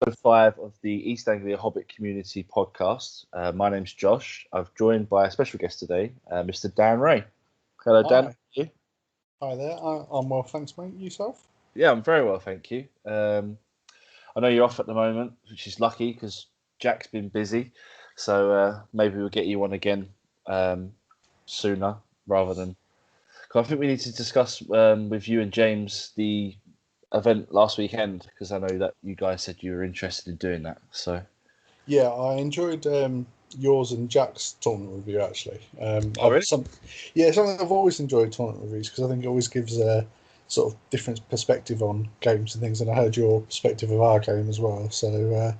episode 5 of the East Anglia Hobbit Community Podcast. My name's Josh. I've joined by a special guest today, Mr. Dan Ray. Hello, Dan. How Hi. are you? Hi there. I'm well, thanks, mate. Yourself? Yeah, I'm very well, thank you. I know you're off at the moment, which is lucky because Jack's been busy. So maybe we'll get you on again sooner rather than... Cause I think we need to discuss with you and James the event last weekend, because I know that you guys said you were interested in doing that. So Yeah, I enjoyed yours and Jack's tournament review, actually. Oh, really? Something I've always enjoyed tournament reviews because I think it always gives a sort of different perspective on games and things. And I heard your perspective of our game as well. So,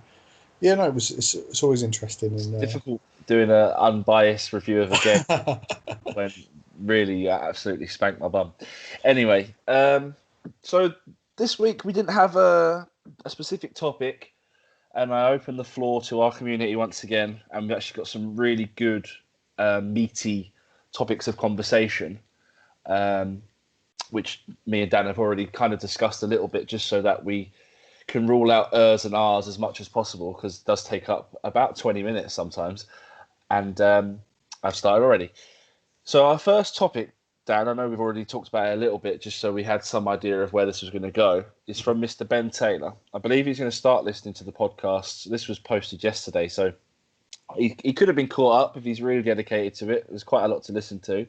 it's always interesting. And difficult doing an unbiased review of a game when really I absolutely spanked my bum. Anyway, so this week we didn't have a specific topic, and I opened the floor to our community once again, and we've actually got some really good, meaty topics of conversation, which me and Dan have already kind of discussed a little bit, just so that we can rule out ers and rs as much as possible, because it does take up about 20 minutes sometimes. And I've started already. So our first topic, Dan, I know we've already talked about it a little bit, just so we had some idea of where this was going to go, is from Mr. Ben Taylor. I believe he's going to start listening to the podcast. This was posted yesterday, so he could have been caught up if he's really dedicated to it. There's quite a lot to listen to.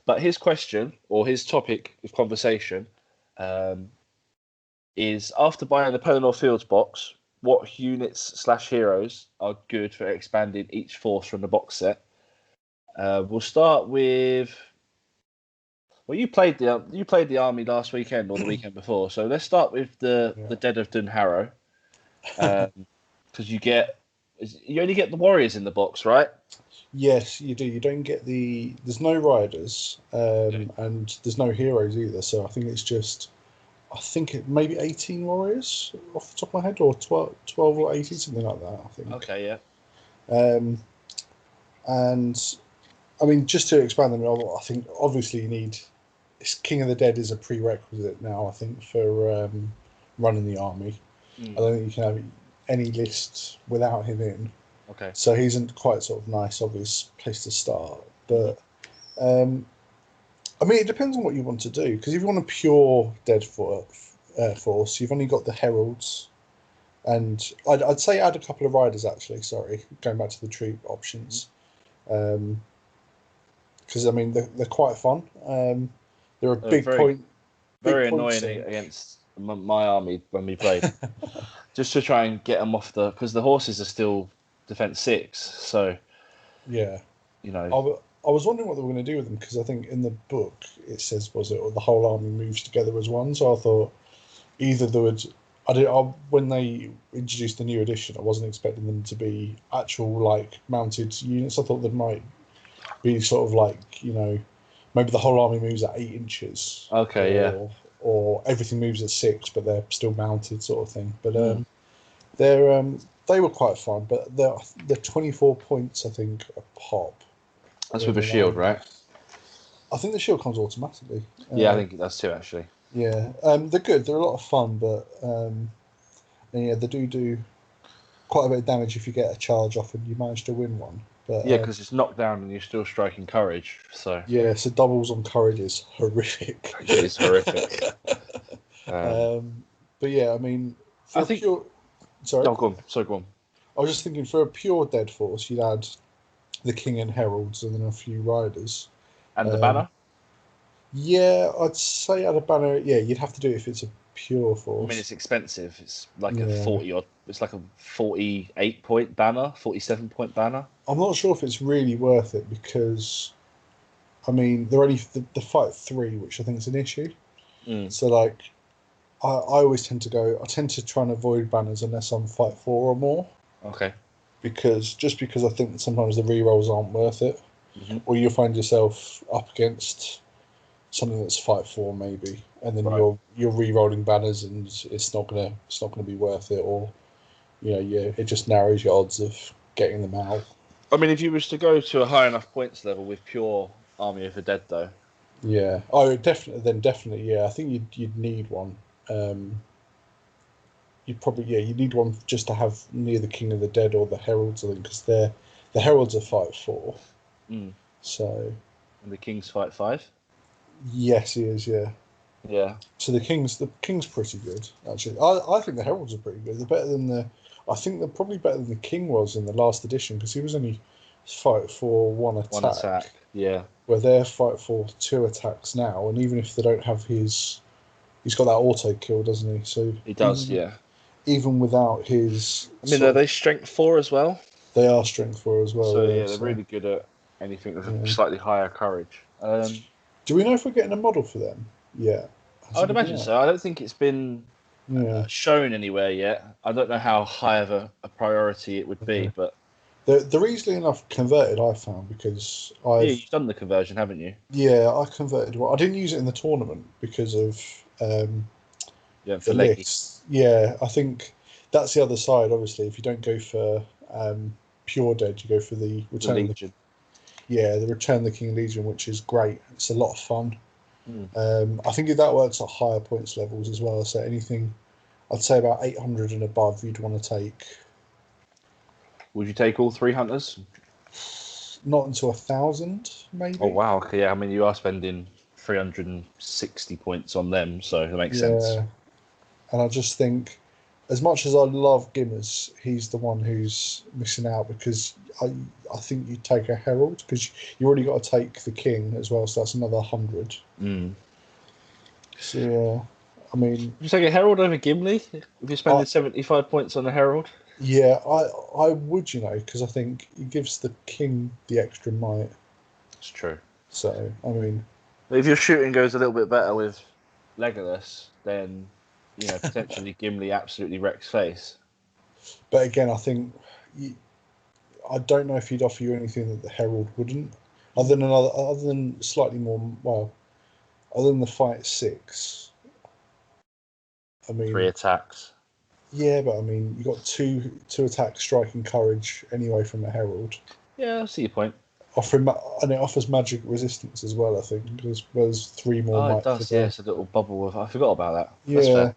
But his question, or his topic of conversation, is, after buying the Pelennor Fields box, what units/heroes are good for expanding each force from the box set? We'll start with... Well, you played the army last weekend or the weekend before, so let's start with the Dead of Dunharrow, because you only get the warriors in the box, right? Yes, you do. You don't get there's no riders, and there's no heroes either. So I think it's just, it maybe 18 warriors off the top of my head, or 12 or 18, something like that, I think. Okay, yeah. And I mean, just to expand them, I think obviously you need... King of the Dead is a prerequisite now, I think, for running the army. I don't think you can have any list without him in. Okay. So he's in quite sort of nice, obvious place to start. But I mean, it depends on what you want to do. Because if you want a pure Dead force, you've only got the Heralds, and I'd say add a couple of riders. Actually, sorry, going back to the troop options, because I mean they're quite fun. They're a big point. Very annoying against my army when we played. Just to try and get them off because the horses are still defense 6. So yeah, you know. I was wondering what they were going to do with them, because I think in the book it says, or the whole army moves together as one. So I thought either there would... when they introduced the new edition, I wasn't expecting them to be actual like mounted units. I thought they might be sort of like, maybe the whole army moves at 8 inches. Okay, or everything moves at 6, but they're still mounted, sort of thing. But they were quite fun. But they're 24 points, I think, a pop. That's with a shield, right? I think the shield comes automatically. Yeah, I think that's 2 actually. Yeah, they're good. They're a lot of fun, but they do quite a bit of damage if you get a charge off and you manage to win one. But, yeah, because it's knocked down and you're still striking courage. So yeah, so doubles on courage is horrific. It is horrific. But yeah, I mean, sorry. No, go on. So go on. I was just thinking, for a pure Dead force, you'd add the King and Heralds and then a few riders. And the banner? Yeah, I'd say add a banner. Yeah, you'd have to do it if it's a pure force. I mean, it's expensive. It's like a 40 it's like a 48 point banner, 47 point banner. I'm not sure if it's really worth it, because I mean, they're only the fight 3, which I think is an issue. So like, I always tend to try and avoid banners unless I'm fight 4 or more. Okay. Because I think sometimes the rerolls aren't worth it, or you'll find yourself up against something that's fight 4 maybe, and then you're re-rolling banners and it's not gonna be worth it, or it just narrows your odds of getting them out. I mean, if you was to go to a high enough points level with pure Army of the Dead, though. Yeah. Oh, definitely. Yeah. I think you'd need one. you probably you need one just to have near the King of the Dead or the Heralds, I think, because the Heralds are fight 4. Mm. So. And the King's fight 5. Yes, he is. Yeah. Yeah. So the King's pretty good actually. I think the Heralds are pretty good. They're better than the. I think they're probably better than the King was in the last edition because he was only fight for 1 attack. 1 attack. Yeah. Where they're fight for 2 attacks now, and even if they don't have he's got that auto kill, doesn't he? So he does. Yeah. Even without his, I mean, are they strength 4 as well? They are strength 4 as well. So they're really good at anything with a slightly higher courage. Do we know if we're getting a model for them? Yeah. I would imagine so. I don't think it's been shown anywhere yet. I don't know how high of a priority it would be, but they're easily enough converted. I found because you've done the conversion, haven't you? Yeah, I converted. Well, I didn't use it in the tournament because of the list. Yeah, I think that's the other side. Obviously, if you don't go for pure dead, you go for the Return of the the Return of the King Legion, which is great. It's a lot of fun. I think that works at higher points levels as well. So anything, I'd say about 800 and above, you'd want to take. Would you take all 3 hunters? Not until 1,000, maybe. Oh wow! Okay, yeah. I mean, you are spending 360 points on them, so it makes sense. And I just think, as much as I love Gimmers, he's the one who's missing out because I think you take a Herald because you already got to take the King as well, so that's another 100. So yeah, I mean, would you take a Herald over Gimli if you're spending 75 points on a Herald? Yeah, I would, because I think it gives the King the extra might. It's true. So I mean, if your shooting goes a little bit better with Legolas, then potentially Gimli absolutely wrecks face. But again, I think I don't know if he'd offer you anything that the Herald wouldn't, other than slightly more. Other than the fight 6. I mean, 3 attacks. Yeah, but I mean, you got two attacks, striking courage anyway from a Herald. Yeah, I see your point. And it offers magic resistance as well. I think as well as 3 more. Oh, it does. Yeah, it's a little bubble of. I forgot about that. Yeah, that's fair.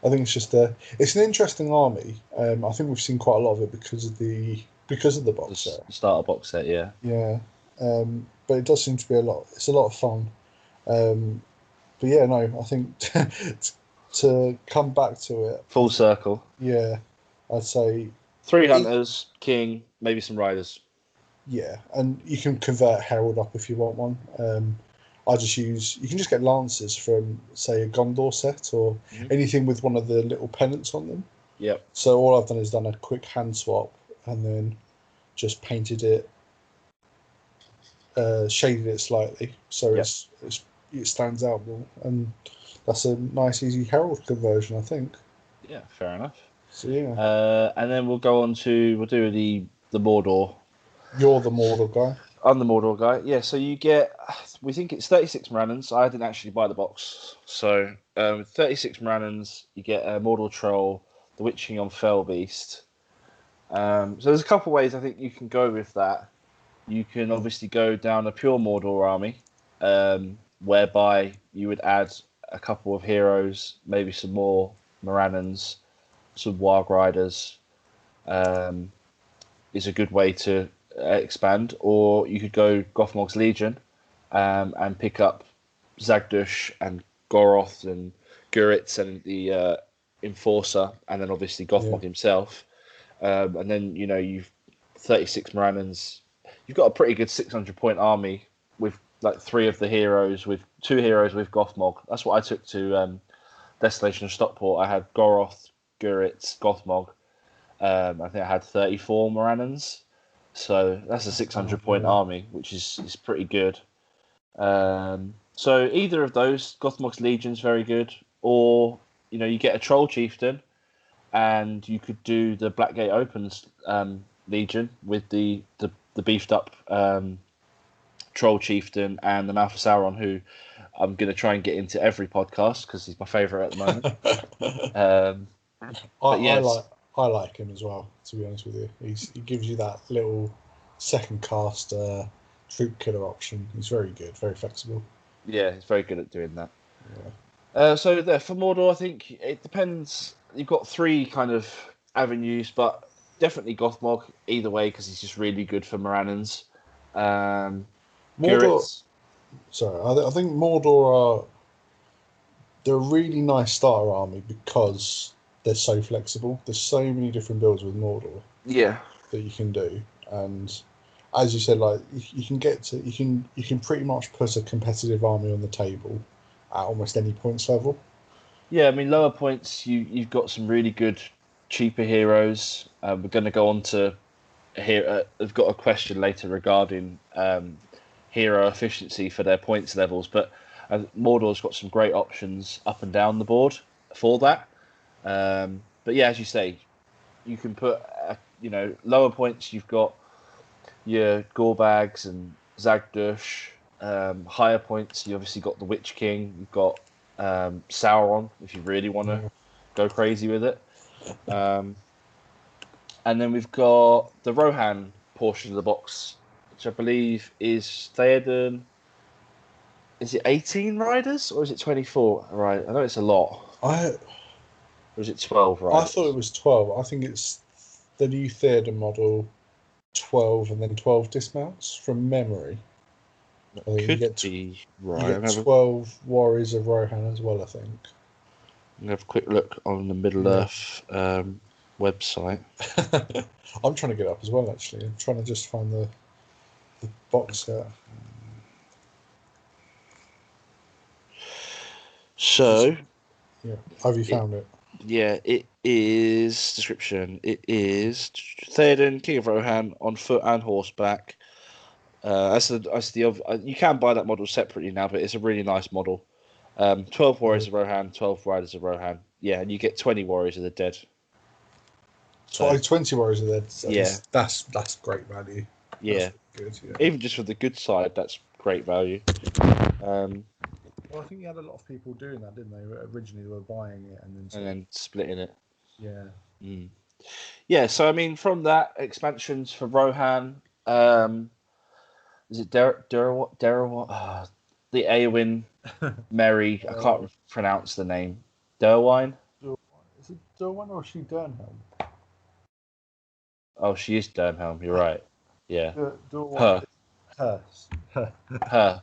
I think it's just it's an interesting army. I think we've seen quite a lot of it because of the box set. The starter box set, yeah. Yeah, but it does seem to be a lot. It's a lot of fun. But yeah, no, I think to come back to it, full circle. Yeah, I'd say 3 hunters, King, maybe some riders. Yeah, and you can convert Herald up if you want one. You can just get Lancers from, say, a Gondor set or anything with one of the little pennants on them. Yep. So all I've done is done a quick hand swap and then just painted it, shaded it slightly so it stands out more, and that's a nice, easy Herald conversion, I think. Yeah, fair enough. So yeah. And then we'll do the Mordor. You're the Mordor guy. I'm the Mordor guy. Yeah, so you get, we think it's 36 Morannons. I didn't actually buy the box. So 36 Morannons, you get a Mordor Troll, the Witching on Fell Beast. So there's a couple ways I think you can go with that. You can obviously go down a pure Mordor army, whereby you would add a couple of heroes, maybe some more Morannons, some Warg Riders. Is a good way to expand, or you could go Gothmog's Legion and pick up Zagdush and Goroth and Guritz and the Enforcer, and then obviously Gothmog himself. And then you've 36 Morannons. You've got a pretty good 600-point army with like 3 of the heroes, with 2 heroes with Gothmog. That's what I took to Desolation of Stockport. I had Goroth, Guritz, Gothmog. I think I had 34 Morannons. So that's a 600-point army, which is pretty good. So either of those, Gothmog's Legion's very good, or you get a Troll Chieftain, and you could do the Blackgate Opens Legion with the beefed up Troll Chieftain and the Mouth of Sauron, who I'm going to try and get into every podcast because he's my favourite at the moment. I like him as well, to be honest with you. He gives you that little second cast troop killer option. He's very good, very flexible. Yeah, he's very good at doing that. Yeah. So there, for Mordor, I think it depends you've got three kind of avenues, but definitely Gothmog either way because he's just really good for Morannons. Mordor. Guritz. Sorry, I think Mordor they're a really nice starter army because they're so flexible. There's so many different builds with Mordor. Yeah. That you can do, and as you said, like you can pretty much put a competitive army on the table at almost any points level. Yeah, I mean lower points. You've got some really good cheaper heroes. We're going to go on to here. I've got a question later regarding hero efficiency for their points levels, but Mordor's got some great options up and down the board for that. But yeah, as you say, you can put lower points. You've got your Gorbags and Zagdush. Higher points, you obviously got the Witch King. You've got Sauron if you really want to go crazy with it. And then we've got the Rohan portion of the box, which I believe is Theoden. Is it 18 riders or is it 24? Right, I know it's a lot. Or is it 12 riders? I thought it was 12. I think it's the new Theoden model, 12 and then 12 dismounts from memory. I think Could be right. You get 12 Warriors of Rohan as well, I think. I'm going to have a quick look on the Middle Earth website. I'm trying to get it up as well, actually. I'm trying to just find the box set. So... Yeah, have you found it? Yeah, it is... Description. It is Theoden, King of Rohan, on foot and horseback. You can buy that model separately now, but it's a really nice model. 12 Warriors of Rohan, 12 Riders of Rohan. Yeah, and you get 20 Warriors of the Dead. So, 20 Warriors of the Dead. Yeah. That's great value. Yeah. That's good, Even just for the good side, that's great value. Well, I think you had a lot of people doing that, didn't they? Originally, they were buying it and then splitting it. Yeah. Yeah, so I mean, from that, expansions for Rohan. Is it Derwine? The Eowyn Merry. I can't pronounce the name. Derwine? Is it Derwine or is she Dernhelm? Oh, she is Dernhelm. You're right. Yeah. Her.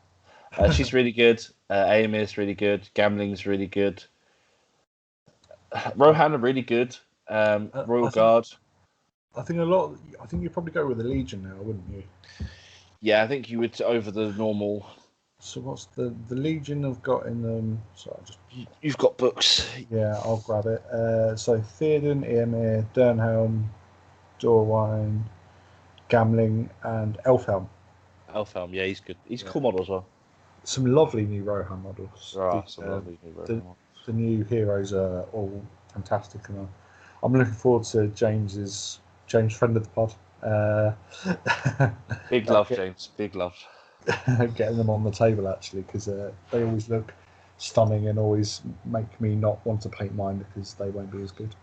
She's really good. Aemir's really good. Gamling's really good. Rohan are really good. Royal Guard. I think you'd probably go with the Legion now, wouldn't you? Yeah, I think you would over the normal. So what's the Legion I've got in them? You've got books. Yeah, I'll grab it. So Theoden, Aemir, Dernhelm, Dorwine, Gamling, and Elfhelm. Elfhelm, yeah, he's good. He's a cool model as well. Some lovely new Rohan models. There are some lovely new Rohan models. The new heroes are all fantastic, and I'm looking forward to James, friend of the pod. Big love, James. Big love. Getting them on the table actually, because they always look stunning and always make me not want to paint mine because they won't be as good.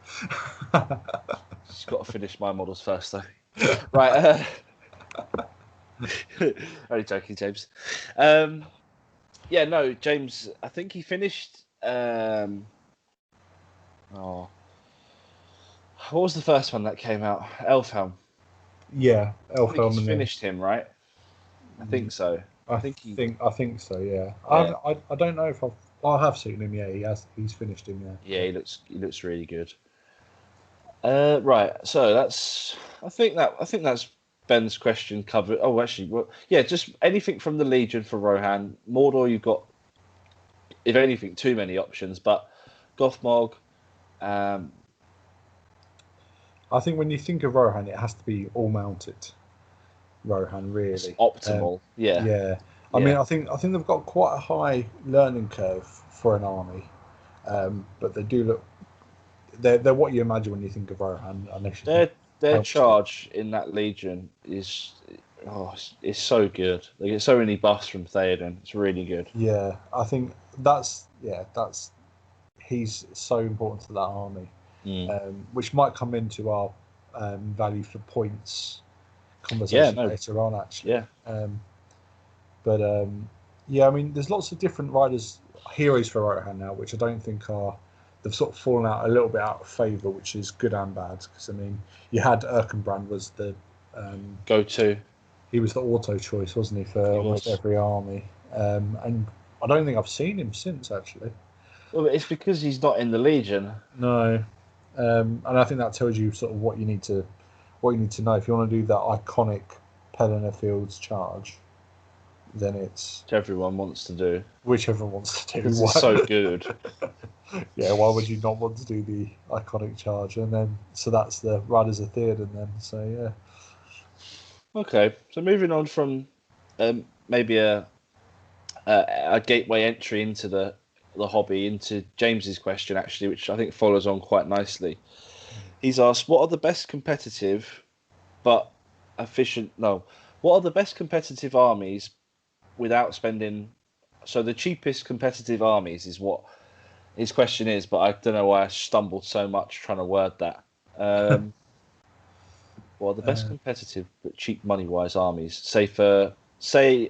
Just got to finish my models first, though. Right. Only joking, James. Yeah, no, James. I think he finished. What was the first one that came out? Elfhelm. Yeah, Elfhelm. He's finished him, right? I think so. I think so. Yeah. I don't know if I have seen him. Yeah, he's finished him. Yeah. Yeah, he looks really good. Right. So I think that's Ben's question covered. Oh, actually, well, yeah, just anything from the Legion for Rohan. Mordor, you've got, if anything, too many options, but Gothmog. I think when you think of Rohan, it has to be all mounted. Rohan, really. It's optimal. Yeah. Yeah. I mean, I think they've got quite a high learning curve for an army, but they do look. They're what you imagine when you think of Rohan. Their charge in that Legion is so good. They get so many buffs from Theoden. It's really good. Yeah, I think he's so important to that army, which might come into our value for points conversation later on, actually. Yeah. I mean, there's lots of different heroes for Rohan now, which I don't think are they've sort of fallen out a little bit out of favour, which is good and bad. Because I mean, you had Erkenbrand was the go-to. He was the auto choice, wasn't he, for almost every army? And I don't think I've seen him since, actually. Well, it's because he's not in the Legion. No, and I think that tells you sort of what you need to know if you want to do that iconic Pelennor Fields charge. Then it's which everyone wants to do. Whichever wants to do. It's so good. Yeah, why would you not want to do the iconic charge? And then so that's the Riders of Theoden then. So yeah. Okay, so moving on from maybe a gateway entry into the hobby into James's question, actually, which I think follows on quite nicely. He's asked, what are the best competitive but efficient... No, what are the best competitive armies without spending... So the cheapest competitive armies is what his question is, but I don't know why I stumbled so much trying to word that. Well, the best competitive but cheap money-wise armies, say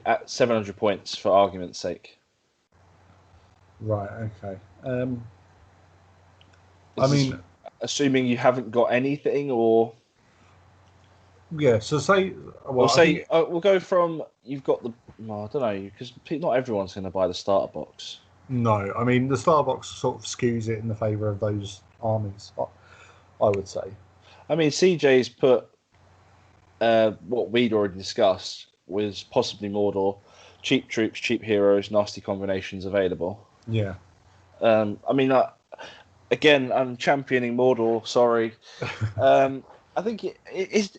at 700 points for argument's sake. Right. Okay. I mean, assuming you haven't got anything, or yeah. So say, we'll go from you've got the. Well, I don't know, because not everyone's going to buy the starter box. No, I mean the starter box sort of skews it in the favour of those armies. I would say. I mean, CJ's put what we'd already discussed was possibly Mordor, cheap troops, cheap heroes, nasty combinations available. Yeah. I mean, again, I'm championing Mordor. Sorry. I think it is.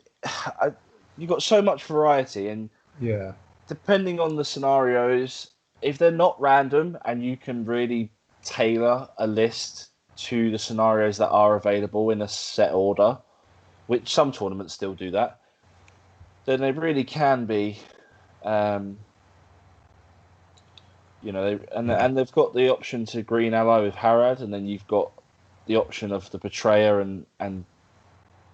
You've got so much variety, and yeah, depending on the scenarios, if they're not random and you can really tailor a list to the scenarios that are available in a set order, which some tournaments still do that, then they really can be. And they've got the option to green ally with Harad, and then you've got the option of the Betrayer and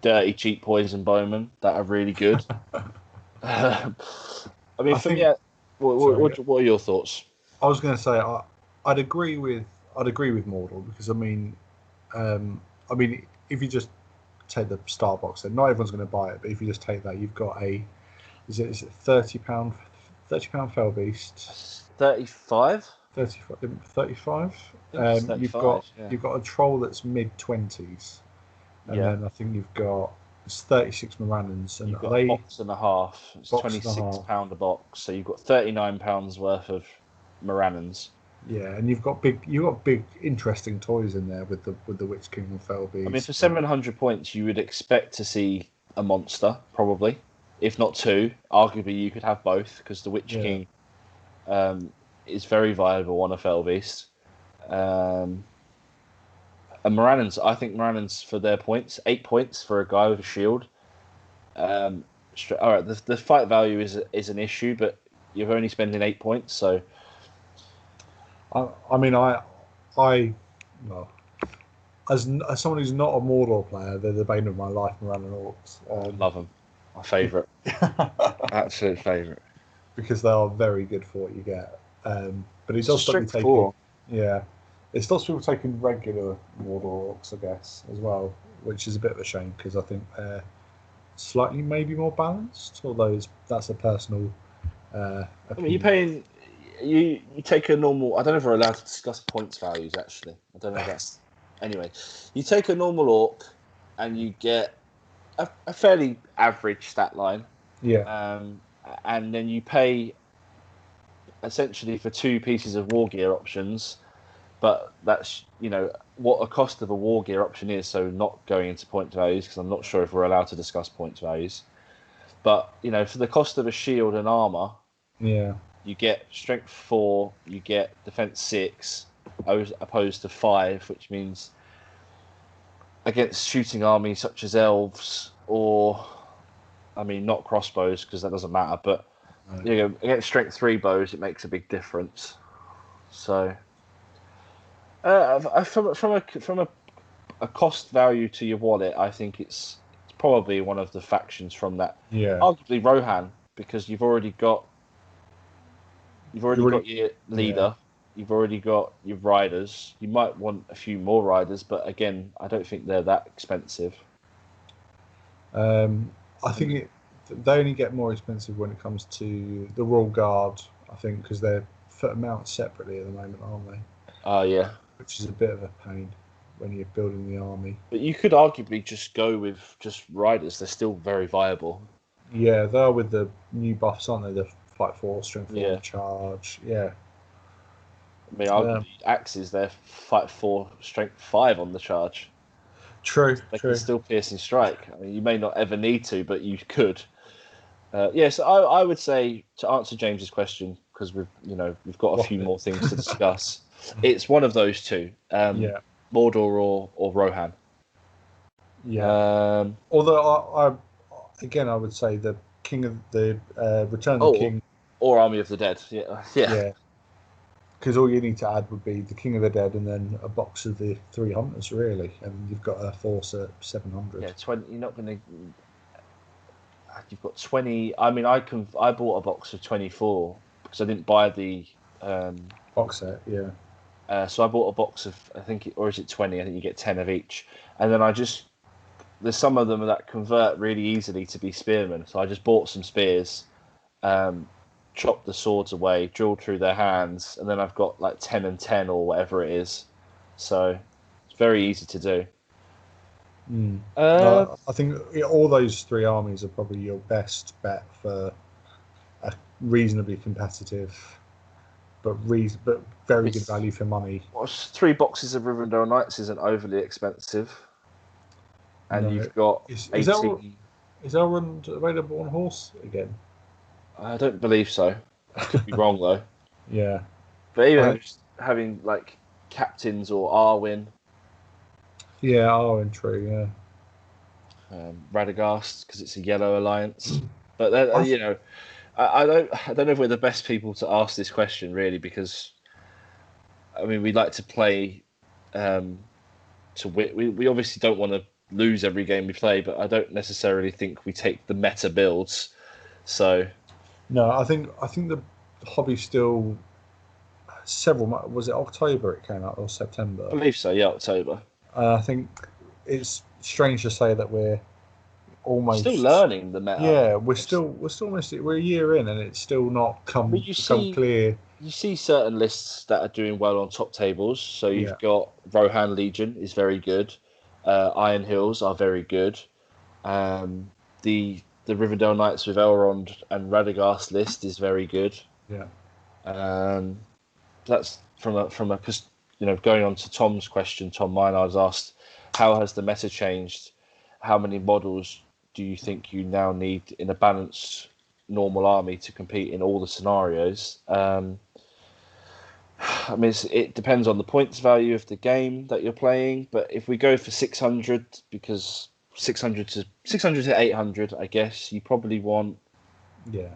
dirty cheap poison bowman that are really good. I mean, what are your thoughts? I was going to say I'd agree with Mordor because I mean, if you just take the star box, then not everyone's going to buy it, but if you just take that, you've got is it £30 Fell Beast. 35? 35. You've got a troll that's mid-20s, and then I think you've got 36 Morannons, and you've got a box and a half. It's £26 a box, so you've got £39 worth of Morannons. Yeah, and you've got big interesting toys in there with the Witch King and Fell Beast. I mean, for 700 points, you would expect to see a monster, probably, if not two. Arguably, you could have both because the Witch King is very viable on a Fell Beast. And Morannons, I think Morannons for their points, 8 points for a guy with a shield. All right, the fight value is an issue, but you're only spending 8 points, so. I mean, as someone who's not a Mordor player, they're the bane of my life, Morannon Orcs. Love them, my favourite, absolute favourite, because they are very good for what you get. But it does stop you taking. Yeah, it stops people taking regular Mordor Orcs, I guess, as well, which is a bit of a shame because I think they're slightly maybe more balanced. Although that's a personal. I mean, you're paying. You take a normal. I don't know if we're allowed to discuss points values. Actually, I don't know if that's. Anyway, you take a normal orc, and you get a fairly average stat line. Yeah. And then you pay essentially for 2 pieces of war gear options, but that's what a cost of a war gear option is. So not going into point values because I'm not sure if we're allowed to discuss points values. But for the cost of a shield and armor, you get strength 4, you get defense 6, opposed to 5, which means against shooting armies such as elves or, I mean, not crossbows because that doesn't matter, but against strength 3 bows, it makes a big difference. So, from a cost value to your wallet, I think it's probably one of the factions from that. Yeah. Arguably Rohan, because you've already got your leader. You've already got your riders. You might want a few more riders, but again, I don't think they're that expensive. I think they only get more expensive when it comes to the Royal Guard, I think, because they're mounted separately at the moment, aren't they? Oh, yeah. Which is a bit of a pain when you're building the army. But you could arguably just go with just riders. They're still very viable. Yeah, they're with the new buffs, aren't they? The Fight 4, Strength 4, Yeah. Charge. Yeah. I mean, arguably, Axes, they're Fight 4, Strength 5 on the charge. True. They can still piercing strike. I mean, you may not ever need to, but you could. Yes, I would say, to answer James's question, because we've got a few more things to discuss. It's one of those two. Mordor or Rohan. Yeah. Although I would say the King of the Return of the King or Army of the Dead. Yeah. Because all you need to add would be the King of the Dead and then a box of the 3 hunters, really, and you've got a force at 700. Yeah, 20. You're not going to. You've got 20. I mean, I bought a box of 24 because I didn't buy the box set. Yeah. So I bought a box of, I think, or is it 20? I think you get 10 of each, and then there's some of them that convert really easily to be spearmen. So I just bought some spears. Chopped the swords away, drilled through their hands, and then I've got like 10 and 10 or whatever it is. So it's very easy to do. I think all those 3 armies are probably your best bet for a reasonably competitive, but very good value for money. 3 boxes of Rivendell Knights isn't overly expensive, and you've got 18. Is Elrond available on horse again? I don't believe so. I could be wrong though. Yeah. But even having like captains or Arwen. Yeah, Arwen, true, yeah. Radagast, because it's a yellow alliance. But I don't know if we're the best people to ask this question really, because I mean we like to play to win. We obviously don't want to lose every game we play, but I don't necessarily think we take the meta builds. So. No, I think the hobby's still several months. Was it October it came out or September? I believe so. Yeah, October. I think it's strange to say that we're almost still learning the meta. Yeah, we're a year in and it's still not become clear. You see certain lists that are doing well on top tables. So you've got Rohan Legion is very good. Iron Hills are very good. The Rivendell Knights with Elrond and Radagast list is very good. Yeah. That's from a because going on to Tom's question, Tom Minard's asked, how has the meta changed? How many models do you think you now need in a balanced normal army to compete in all the scenarios? I mean, it depends on the points value of the game that you're playing, but if we go for 600, because 600 to 800, I guess you probably want. Yeah.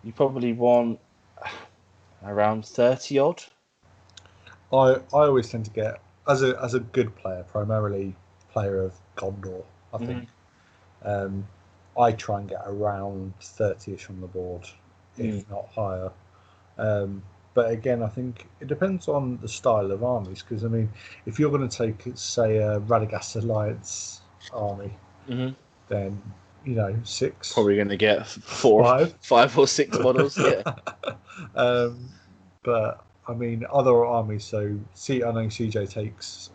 You probably want around 30 odd. I always tend to get as a good player, primarily player of Gondor. I think I try and get around 30ish on the board, if not higher. But again, I think it depends on the style of armies. Because I mean, if you're going to take, say, a Radagast Alliance army, then 6. Probably going to get 5 or 6 models. Yeah. But I mean, other armies. So, I know CJ takes.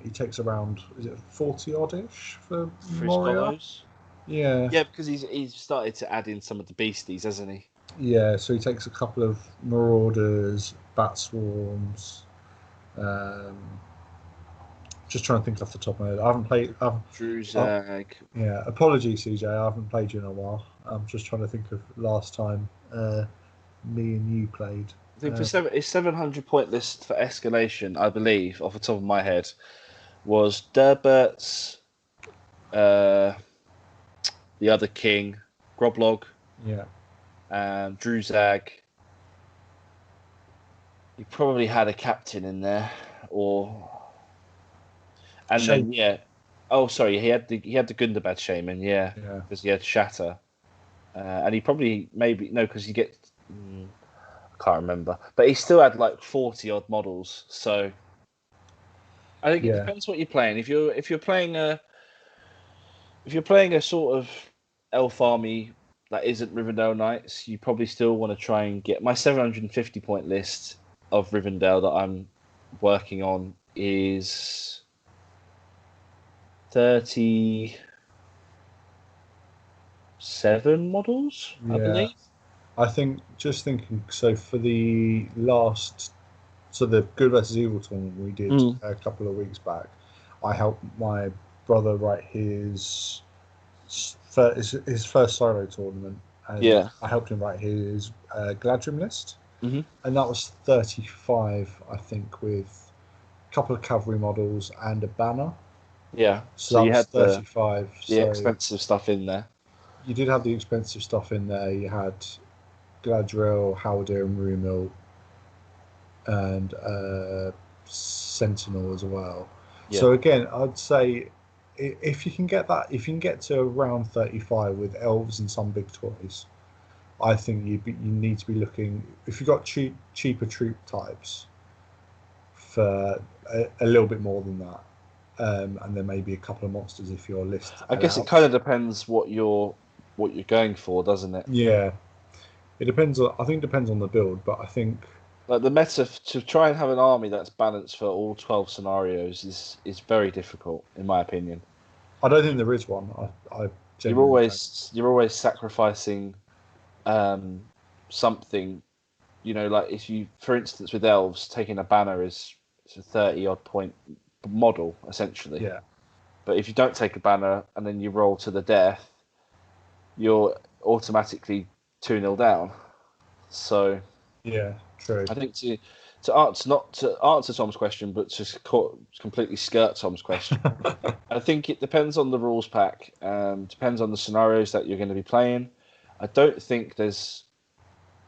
He takes around. Is it 40 oddish for Moria? Yeah. Yeah, because he's started to add in some of the beasties, hasn't he? Yeah. So he takes a couple of Marauders, Bat Swarms. Just trying to think off the top of my head. I haven't played. Druzag. Yeah. Apologies, CJ. I haven't played you in a while. I'm just trying to think of last time me and you played. I think it's 700 point list for escalation, I believe, off the top of my head, was Derbert's, the other king, Groblog, Druzag. You probably had a captain in there, then he had the Gundabad Shaman, because he had Shatter, and he probably because you get. Can't remember, but he still had like 40 odd models. So I think it depends what you're playing. If you're playing a sort of elf army that isn't Rivendell Knights, you probably still want to try and get my 750 point list of Rivendell that I'm working on is 37 models, I believe. I think just thinking, so for the Good versus Evil tournament we did a couple of weeks back, I helped my brother write his first solo tournament, and I helped him write his Gladrim list, and that was 35, I think, with a couple of cavalry models and a banner. Yeah, so you had 35. The expensive stuff in there. You did have the expensive stuff in there. You had Galadriel, Haldir, and Rumil, and Sentinel as well. Yeah. So again, I'd say if you can get to around 35 with elves and some big toys, I think you need to be looking, if you've got cheaper troop types, for a little bit more than that, and then maybe a couple of monsters if your list allows. I guess it kind of depends what you're going for, doesn't it? Yeah, it depends. I think it depends on the build, but I think like the meta to try and have an army that's balanced for all 12 scenarios is very difficult, in my opinion. I don't think there is one. You're always sacrificing something. You know, like if you, for instance, with elves, taking a banner is a 30 odd point model essentially. Yeah. But if you don't take a banner and then you roll to the death, you're automatically 2-0 down. So yeah, true. I think to answer Tom's question, but to completely skirt Tom's question, I think it depends on the rules pack, depends on the scenarios that you're going to be playing. I don't think there's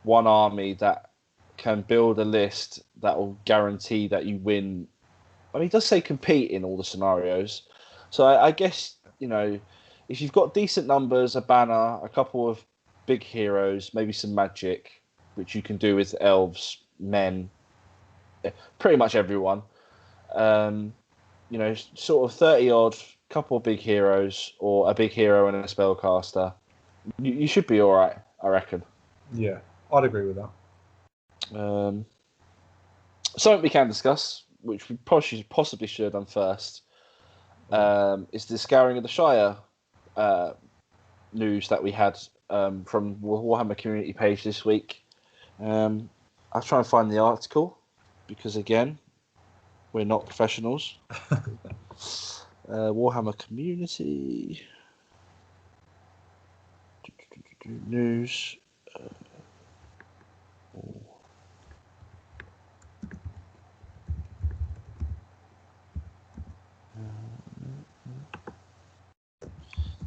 one army that can build a list that will guarantee that you win. I mean, it does say compete in all the scenarios. So I guess, you know, if you've got decent numbers, a banner, a couple of big heroes, maybe some magic, which you can do with elves, men, pretty much everyone. You know, sort of 30 odd, couple of big heroes, or a big hero and a spellcaster. You should be all right, I reckon. Yeah, I'd agree with that. Something we can discuss, which we possibly should have done first, is the Scouring of the Shire news that we had from Warhammer community page this week. I'll try and find the article because, again, we're not professionals. Warhammer community news.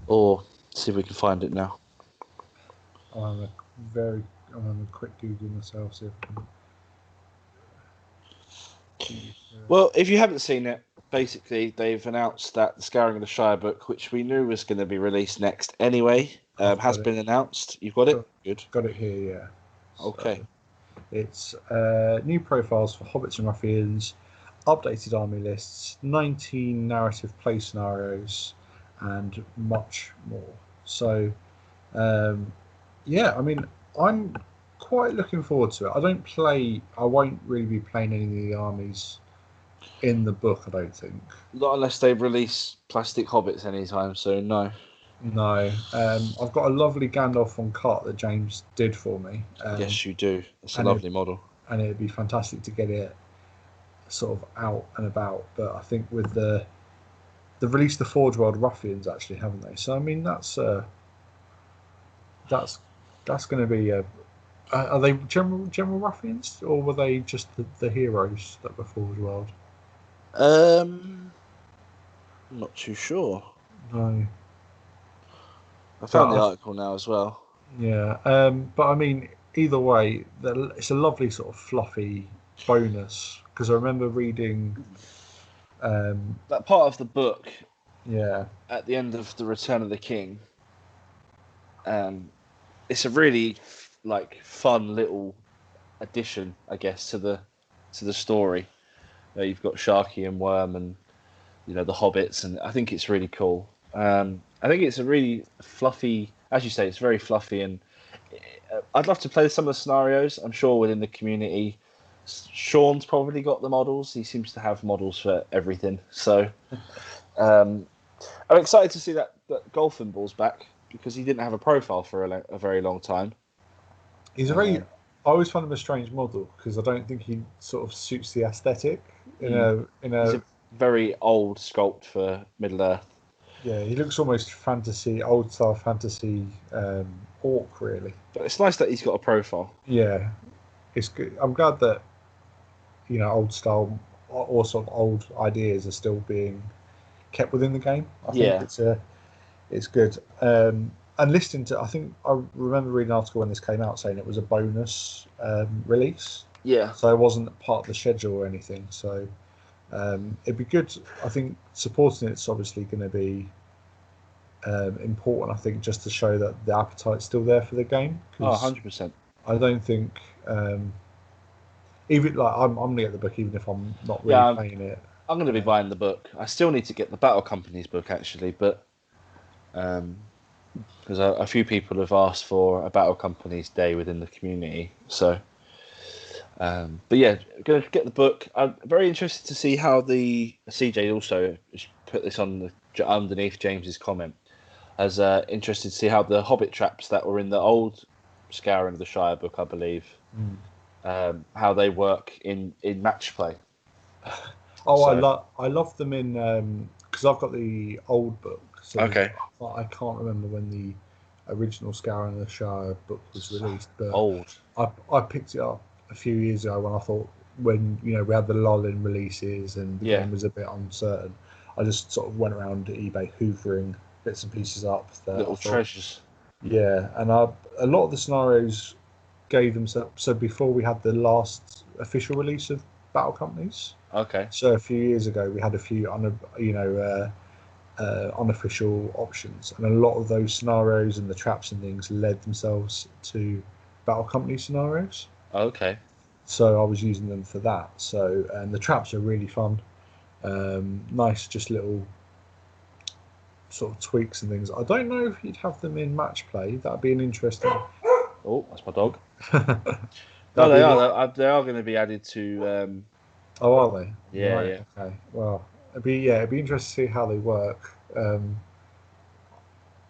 Or see if we can find it now. I'm having a quick Google myself, see if I can. Well, if you haven't seen it, basically they've announced that the Scouring of the Shire book, which we knew was going to be released next anyway, has been announced. You've got it? Good. Got it here, yeah. Okay. So it's new profiles for Hobbits and Ruffians, updated army lists, 19 narrative play scenarios, and much more. So, yeah, I mean, I'm quite looking forward to it. I won't really be playing any of the armies in the book, I don't think. Not unless they release plastic hobbits anytime soon, no. No. I've got a lovely Gandalf on cart that James did for me. Yes, you do. It's a lovely model. And it'd be fantastic to get it sort of out and about. But I think with they've released the Forge World Ruffians, actually, haven't they? So, I mean, that's going to be are they general ruffians, or were they just the heroes that were Forge World? I'm not too sure. No. I found the article now as well. Yeah, but I mean, either way, it's a lovely sort of fluffy bonus, because I remember reading that part of the book. Yeah. At the end of the Return of the King, it's a really fun little addition, I guess, to the story. You've got Sharky and Worm, and the Hobbits, and I think it's really cool. I think it's a really fluffy, as you say, it's very fluffy, and I'd love to play some of the scenarios. I'm sure within the community, Sean's probably got the models. He seems to have models for everything. So I'm excited to see that Golfing Ball's back, because he didn't have a profile for a very long time. He's I always find him a strange model, because I don't think he sort of suits the aesthetic He's a very old sculpt for Middle Earth. Yeah, he looks almost old style fantasy orc, really. But it's nice that he's got a profile. Yeah, it's good. I'm glad that old style or sort of old ideas are still being kept within the game. I think it's good. And listening to, I remember reading an article when this came out saying it was a bonus release. Yeah. So it wasn't part of the schedule or anything. So it'd be good. I think supporting it's obviously going to be important. I think just to show that the appetite's still there for the game. 100%. I don't think even like I'm going to get the book even if I'm not really playing it. I'm going to be buying the book. I still need to get the Battle Companies book actually, but because a few people have asked for a Battle Companies day within the community, so. But yeah, going to get the book. I'm very interested to see how the CJ also put this on underneath James's comment. As interested to see how the Hobbit traps that were in the old Scouring of the Shire book, I believe, how they work in match play. I love them in because I've got the old book. So okay. I can't remember when the original Scouring of the Shire book was released, but I picked it up a few years ago when I thought when we had the lull in releases and the game was a bit uncertain. I just sort of went around eBay hoovering bits and pieces up. Little treasures. Yeah, and a lot of the scenarios gave themselves. So before we had the last official release of Battle Companies. Okay. So a few years ago we had a few unofficial options, and a lot of those scenarios and the traps and things led themselves to Battle Company scenarios. Okay. So I was using them for that. So and the traps are really fun. Nice, just little sort of tweaks and things. I don't know if you'd have them in match play. That'd be an interesting. Oh, that's my dog. No, they are. They are going to be added to. Oh, are they? Yeah, right, yeah. Okay. Well, it'd be interesting to see how they work.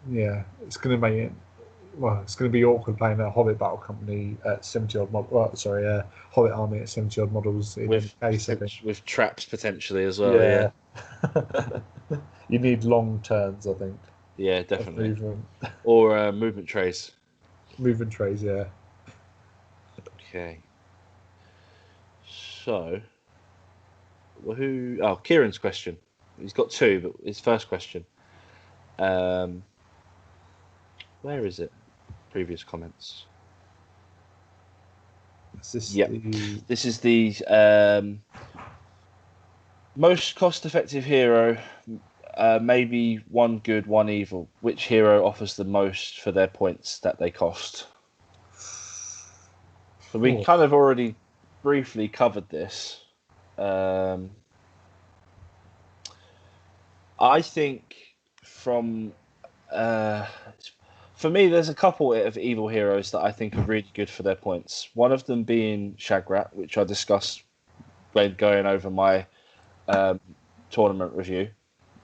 Yeah, it's going to make it. Well, it's going to be awkward playing a Hobbit Battle Company at 70 odd models. Hobbit Army at 70 odd models with traps potentially as well. Yeah. You need long turns, I think. Yeah, definitely. Or movement trays. Movement trays, yeah. Okay. So, Kieran's question. He's got two, but his first question. Where is it? Previous comments. This is the most cost-effective hero. Maybe one good, one evil. Which hero offers the most for their points that they cost? So we kind of already briefly covered this. I think for me, there's a couple of evil heroes that I think are really good for their points. One of them being Shagrat, which I discussed when going over my tournament review.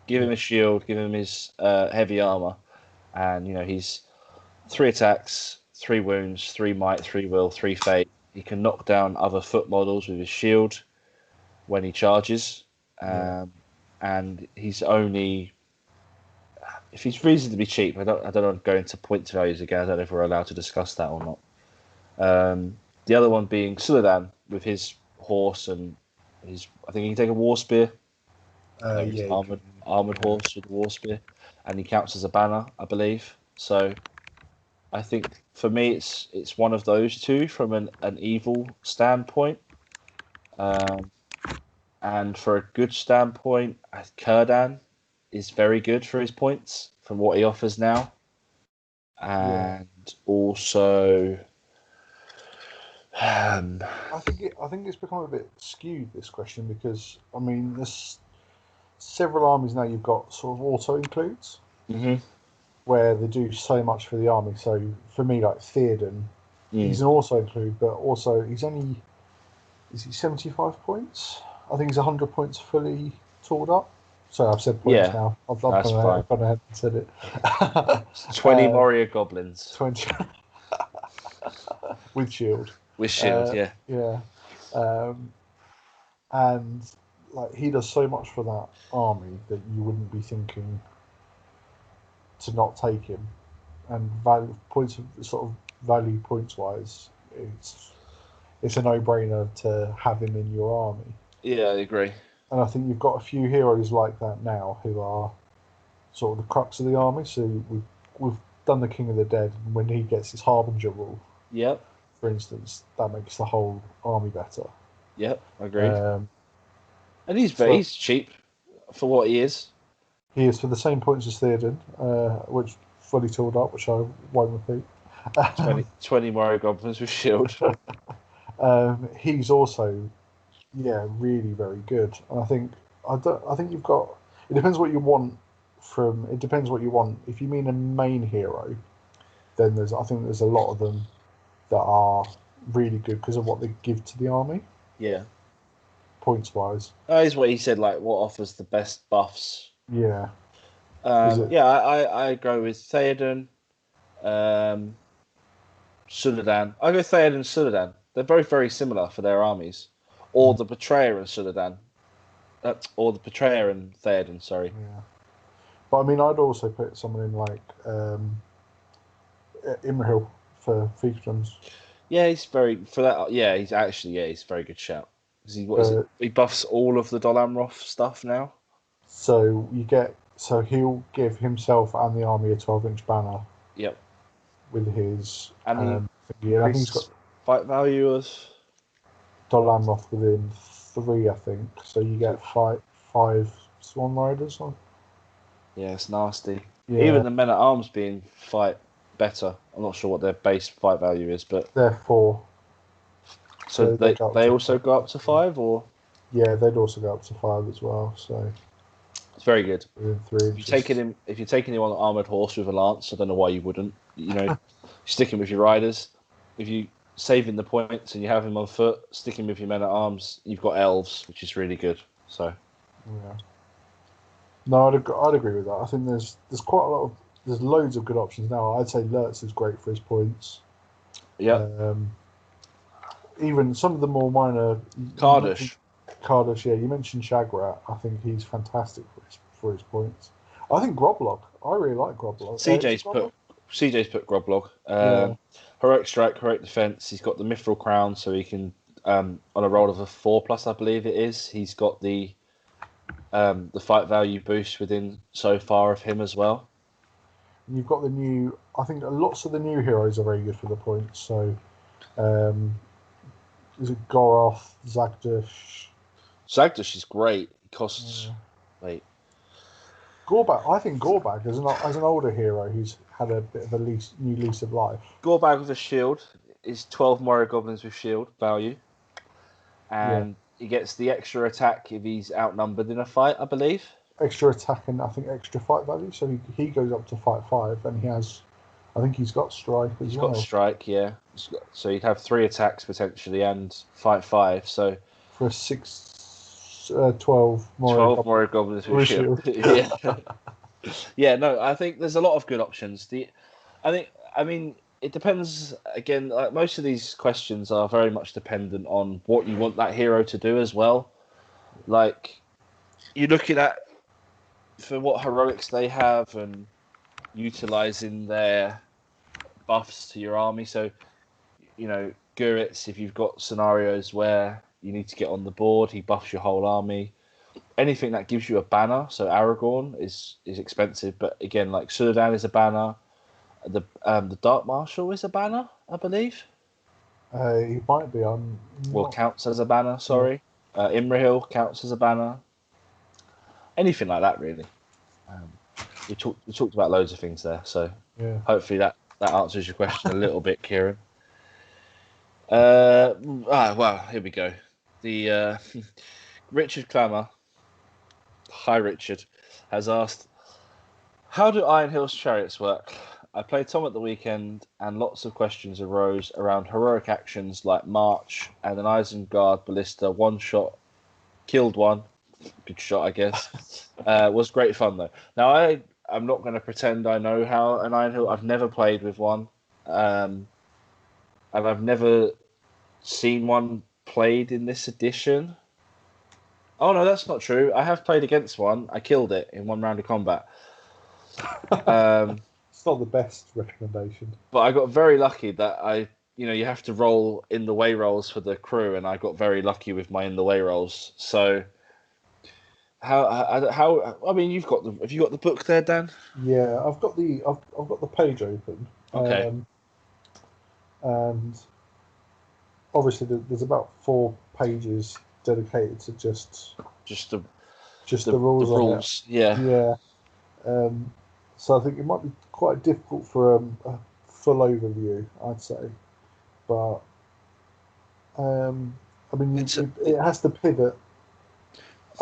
Give him a shield, give him his heavy armor, and he's 3 attacks, 3 wounds, 3 might, 3 will, 3 fate. He can knock down other foot models with his shield when he charges, and he's only. If he's reasonably cheap, I don't want to go into point values again. I don't know if we're allowed to discuss that or not. The other one being Suladan with his horse and his. I think he can take a war spear. Armored horse with a war spear, and he counts as a banner, I believe. So, I think for me, it's one of those two from an evil standpoint, and for a good standpoint, Kurdan is very good for his points from what he offers now. And also, I think it's become a bit skewed, this question, because I mean there's several armies now you've got sort of auto includes where they do so much for the army. So for me, like Theoden, he's an auto include, but also he's only, is he 75 points? I think he's 100 points fully tooled up. Sorry, I've said points now. I've gone ahead and said it. 20 warrior goblins. 20 with shield. With shield, yeah. Yeah. And like he does so much for that army that you wouldn't be thinking to not take him. And value points wise, it's a no-brainer to have him in your army. Yeah, I agree. And I think you've got a few heroes like that now who are sort of the crux of the army. So we've done the King of the Dead, and when he gets his Harbinger rule, for instance, that makes the whole army better. Yep, agreed. And he's cheap for what he is. He is for the same points as Theoden, which fully tooled up, which I won't repeat. 20 warrior goblins with shield. He's also, really very good. And I think you've got. It depends what you want from. It depends what you want. If you mean a main hero, then I think there's a lot of them that are really good because of what they give to the army. Yeah. Points wise. That is what he said. Like, what offers the best buffs? Yeah. I go with Theoden, Suladan. I go Theoden and Suladan. They're both very similar for their armies. Or the Betrayer and Suladan. Or the Betrayer and Theoden, sorry. Yeah. But I mean, I'd also put someone in like Imrahil for Fiefdoms. Yeah, he's very for that. Yeah, he's very good shout. He buffs all of the Dol Amroth stuff now. So he'll give himself and the army a 12-inch banner. Yep. With his and I think he's got fight value of Dol Amroth within 3, I think. So you get 5 Swan Riders on. Yeah, it's nasty. Yeah. Even the men at arms being fight better. I'm not sure what their base fight value is, but they're 4. So they also go up to 5, or yeah, they'd also go up to 5 as well. So it's very good. Within 3 inches. If you're taking him on an armored horse with a lance, I don't know why you wouldn't. You know, sticking with your riders. If you saving the points and you have him on foot, sticking with your men at arms, you've got elves, which is really good. So yeah. No, I'd agree with that. I think there's quite a lot there's loads of good options now. I'd say Lurtz is great for his points. Yeah. Even some of the more minor Kardash, yeah. You mentioned Shagrat. I think he's fantastic for his points. I think Groblog. I really like Groblog. CJ's put Groblog. Heroic strike, heroic defense. He's got the Mithril crown, so he can on a roll of a 4+, I believe it is. He's got the fight value boost within so far of him as well. You've got the new. I think lots of the new heroes are very good for the points. So, is it Goroth, Zagdush? Zagdush is great. He costs. Wait. Gorbag. I think Gorbag as an older hero who's had a bit of a new lease of life. Gorbag with a shield is 12 Warrior Goblins with shield value, and he gets the extra attack if he's outnumbered in a fight, I believe. Extra attack and I think extra fight value. So he goes up to fight 5, and he has. I think he's got strike as well. He's got strike, yeah. So he'd have 3 attacks potentially and fight 5. So for a 12 Warrior Goblins with shield. Yeah. Yeah, no, I think there's a lot of good options. I mean, it depends. Again, like most of these questions are very much dependent on what you want that hero to do as well. Like, you're looking at for what heroics they have and utilizing their buffs to your army. So, you know, Guritz, if you've got scenarios where you need to get on the board, he buffs your whole army. Anything that gives you a banner, so Aragorn is expensive, but again, like Suladan is a banner. The Dark Marshal is a banner, I believe. He might be on. Counts as a banner. Sorry, Imrahil counts as a banner. Anything like that, really. We talked about loads of things there, so hopefully that answers your question a little bit, Kieran. Well, here we go. The Richard Clammer, hi Richard, has asked, how do Iron Hill's chariots work? I played Tom at the weekend, and lots of questions arose around heroic actions like March and an Isengard ballista one shot, killed one. Good shot, I guess. Was great fun though. Now I'm not going to pretend I know how an Iron Hill. I've never played with one, and I've never seen one played in this edition. Oh no, that's not true. I have played against one. I killed it in one round of combat. It's not the best recommendation. But I got very lucky that you have to roll in the way rolls for the crew, and I got very lucky with my in the way rolls. So, I mean, have you got the book there, Dan? Yeah, I've got the page open. Okay. And obviously, there's about 4 pages dedicated to just the rules. The rules, yeah. Yeah. So I think it might be quite difficult for a full overview, I'd say. But I mean, it has to pivot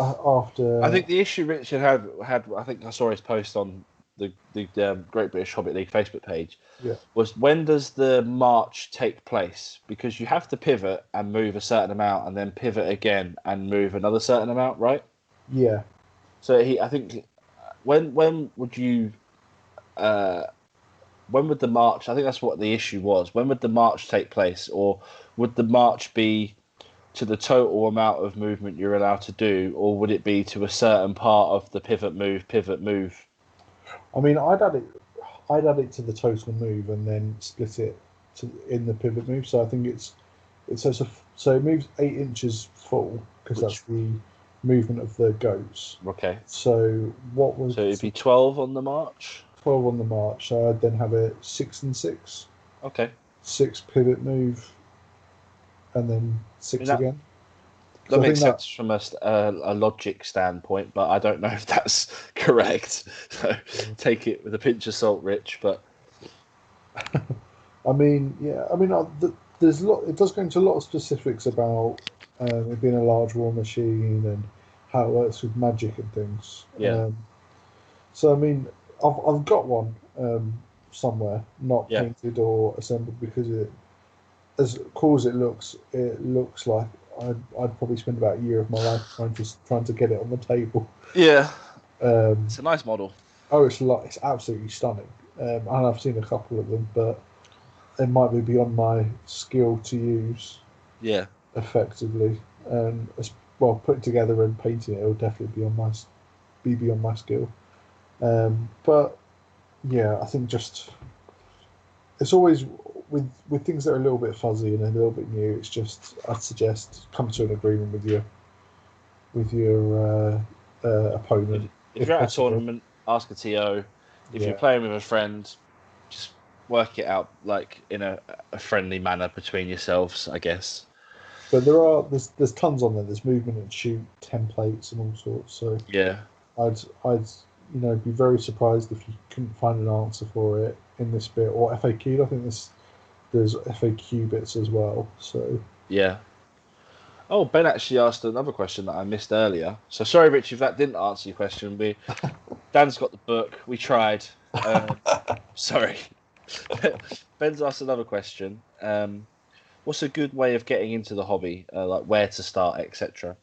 after. I think the issue Richard had. I think I saw his post on the Great British Hobbit League Facebook page. Yeah. Was when does the march take place? Because you have to pivot and move a certain amount, and then pivot again and move another certain amount, right? Yeah. So I think, when would you, when would the march? I think that's what the issue was. When would the march take place, or would the march be to the total amount of movement you're allowed to do, or would it be to a certain part of the pivot move? I mean, I'd add it to the total move and then split it in the pivot move. So I think so it moves 8 inches full because that's the movement of the goats. Okay. So it'd be 12 on the march. 12 on the march. So I'd then have it 6 and 6. Okay. 6 pivot move, and then 6 again. That makes sense from a logic standpoint, but I don't know if that's correct. So take it with a pinch of salt, Rich. But I mean, yeah. I mean, there's a lot. It does go into a lot of specifics about it being a large war machine and how it works with magic and things. Yeah. So I mean, I've got one somewhere, not painted or assembled, because as cool as it looks like I'd probably spend about a year of my life trying to get it on the table. Yeah. It's a nice model. Oh, it's absolutely stunning. And I've seen a couple of them, but it might be beyond my skill to use. Yeah. Effectively, well, putting together and painting it'll definitely be beyond my skill. But yeah, I think just it's always with things that are a little bit fuzzy and a little bit new. It's just I'd suggest come to an agreement with your opponent. If you're at a tournament, ask a TO. If you're playing with a friend, just work it out like in a friendly manner between yourselves, I guess. But there's tons on there. There's movement and shoot templates and all sorts. So yeah, I'd be very surprised if you couldn't find an answer for it in this bit or FAQ. I think there's FAQ bits as well. So yeah. Oh, Ben actually asked another question that I missed earlier. So sorry, Rich, if that didn't answer your question. Dan's got the book. We tried. Sorry. Ben's asked another question. What's a good way of getting into the hobby? Like where to start, etc.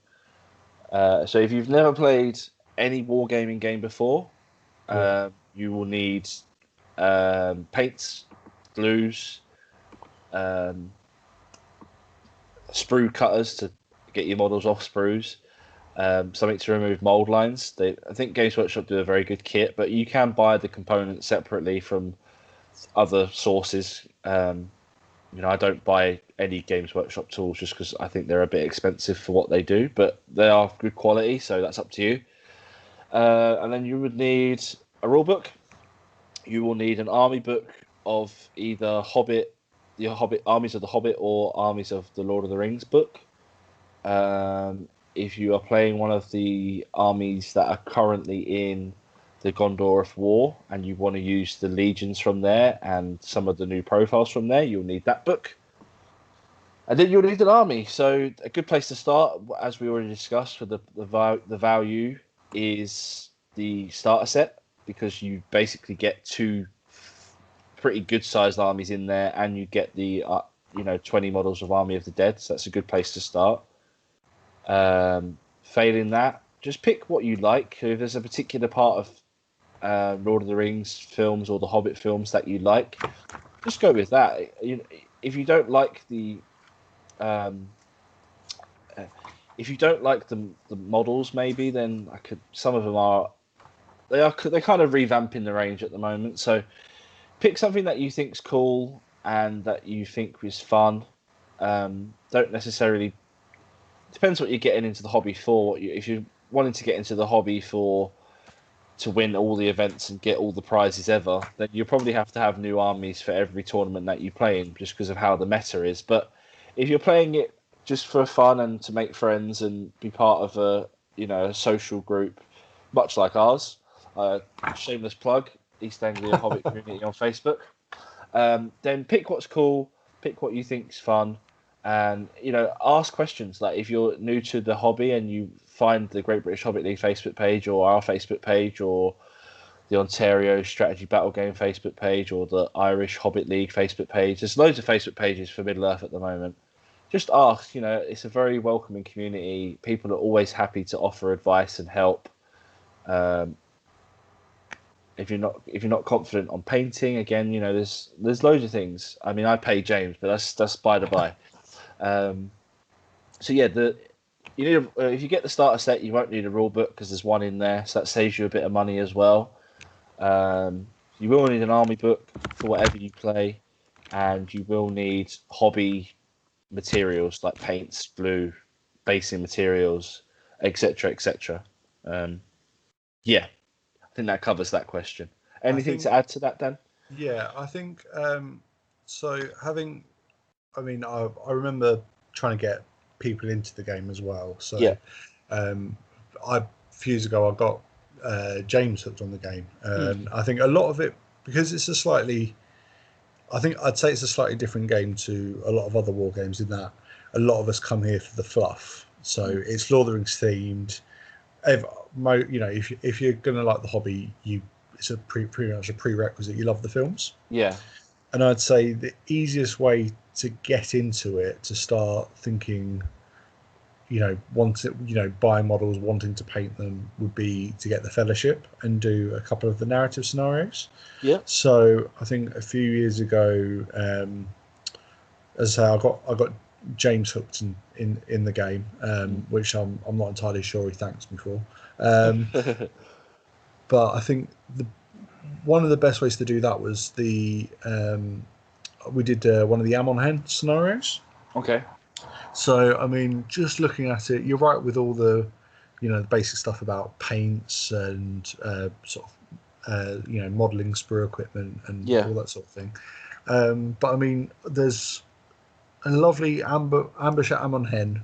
So if you've never played any wargaming game before, you will need paints, glues, sprue cutters to get your models off sprues, something to remove mold lines. I think Games Workshop do a very good kit, but you can buy the components separately from other sources. I don't buy any Games Workshop tools just because I think they're a bit expensive for what they do, but they are good quality, so that's up to you. And then you would need a rule book. You will need an army book of either Hobbit, the Hobbit Armies of the Hobbit, or Armies of the Lord of the Rings book. If you are playing one of the armies that are currently in the Gondor of War and you want to use the legions from there and some of the new profiles from there, you'll need that book. And then you'll need an army. So a good place to start, as we already discussed, for the value is the starter set, because you basically get two pretty good sized armies in there, and you get the 20 models of Army of the Dead. So that's a good place to start. Failing that, just pick what you like. If there's a particular part of Lord of the Rings films or the Hobbit films that you like, just go with that. If you don't like the models, maybe then some of them they're kind of revamping the range at the moment. So pick something that you think's cool and that you think is fun. Don't necessarily, depends what you're getting into the hobby for. If you're wanting to get into the hobby to win all the events and get all the prizes ever, then you probably have to have new armies for every tournament that you play in, just because of how the meta is. But if you're playing it just for fun and to make friends and be part of a social group, much like ours, shameless plug, East Anglia Hobbit Community on Facebook, then pick what's cool, pick what you think's fun, and ask questions. Like, if you're new to the hobby and you find the Great British Hobbit League Facebook page, or our Facebook page, or the Ontario Strategy Battle Game Facebook page, or the Irish Hobbit League Facebook page, there's loads of Facebook pages for Middle Earth at the moment. Just ask. It's a very welcoming community. People are always happy to offer advice and help. If you're not confident on painting, again, there's loads of things. I mean, I pay James, but that's by the by. So yeah, if you get the starter set, you won't need a rule book because there's one in there, so that saves you a bit of money as well. You will need an army book for whatever you play, and you will need hobby materials like paints, glue, basing materials, etc., etc. Yeah, I think that covers that question. Anything to add to that, Dan? Yeah, I think so. I remember trying to get people into the game as well. So yeah, a few years ago I got James hooked on the game, and I think a lot of it, because it's I'd say it's a slightly different game to a lot of other war games, in that a lot of us come here for the fluff. So it's Lord of the Rings themed. If you're going to like the hobby, it's pretty much a prerequisite. You love the films. Yeah. And I'd say the easiest way to get into it, to start thinking, buying models, wanting to paint them, would be to get the Fellowship and do a couple of the narrative scenarios. Yeah. So I think a few years ago, as I say, I got James hooked in the game, which I'm not entirely sure he thanks me for. But I think one of the best ways to do that was we did one of the Amon Hen scenarios. Okay. So I mean, just looking at it, you're right with all the the basic stuff about paints and modelling sprue equipment and all that sort of thing. But I mean, there's a lovely ambush at Amon Hen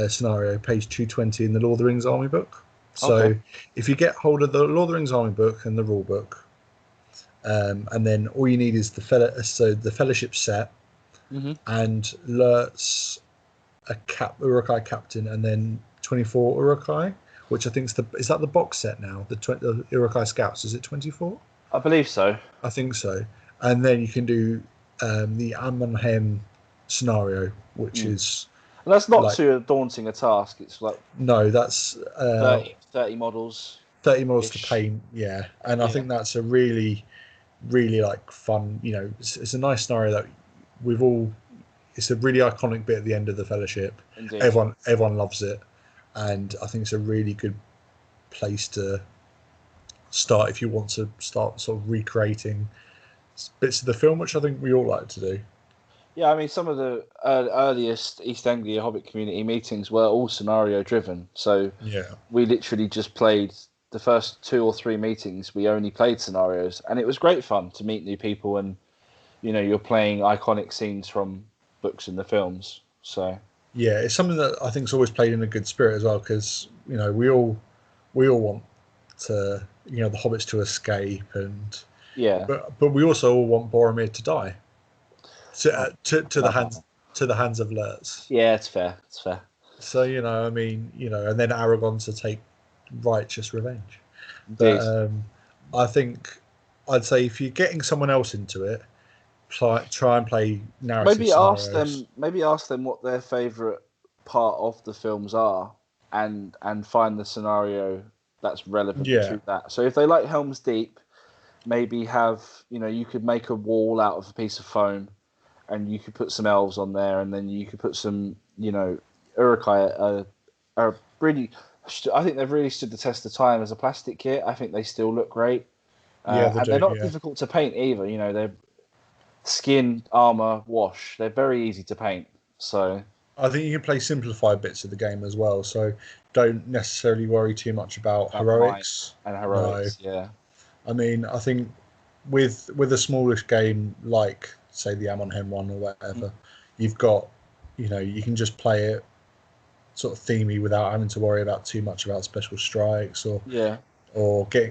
scenario, page 220 in the Lord of the Rings Army book. So if you get hold of the Lord of the Rings Army book and the rule book, and then all you need is the Fellowship set, and Lurtz, a Uruk-hai captain, and then 24 Uruk-hai, which I think is that the box set now? The Uruk-hai scouts, is it 24? I believe so. I think so. And then you can do the Amon Hen scenario, which is... And that's not too daunting a task. It's like... No, that's... 30 models. 30 models to paint, yeah. And I think that's a really, really fun, it's a nice scenario that it's a really iconic bit at the end of the Fellowship. Indeed. Everyone loves it. And I think it's a really good place to start if you want to start sort of recreating bits of the film, which I think we all like to do. Yeah, I mean, some of the earliest East Anglia Hobbit community meetings were all scenario driven. So we literally just played the first 2 or 3 meetings. We only played scenarios, and it was great fun to meet new people. And you're playing iconic scenes from books and the films. So yeah, it's something that I think is always played in a good spirit as well, because we all want to the hobbits to escape, and but we also all want Boromir to die. To the hands to the hands of Lurtz. Yeah, it's fair. It's fair. So, I mean, and then Aragon to take righteous revenge. Indeed. But I think I'd say if you're getting someone else into it, try and play narrative scenarios. Maybe ask them what their favourite part of the films are, and find the scenario that's relevant to that. So if they like Helm's Deep, maybe have you could make a wall out of a piece of foam, and you could put some elves on there, and then you could put some Uruk-hai are really. I think they've really stood the test of time as a plastic kit. I think they still look great. They're not difficult to paint either. They're skin, armor, wash. They're very easy to paint. So I think you can play simplified bits of the game as well. So don't necessarily worry too much about heroics. And heroics, no. Yeah. I mean, I think with a smallish game like, say, the Amon Hen one or whatever, you've got, you can just play it sort of themey without having to worry about too much about special strikes or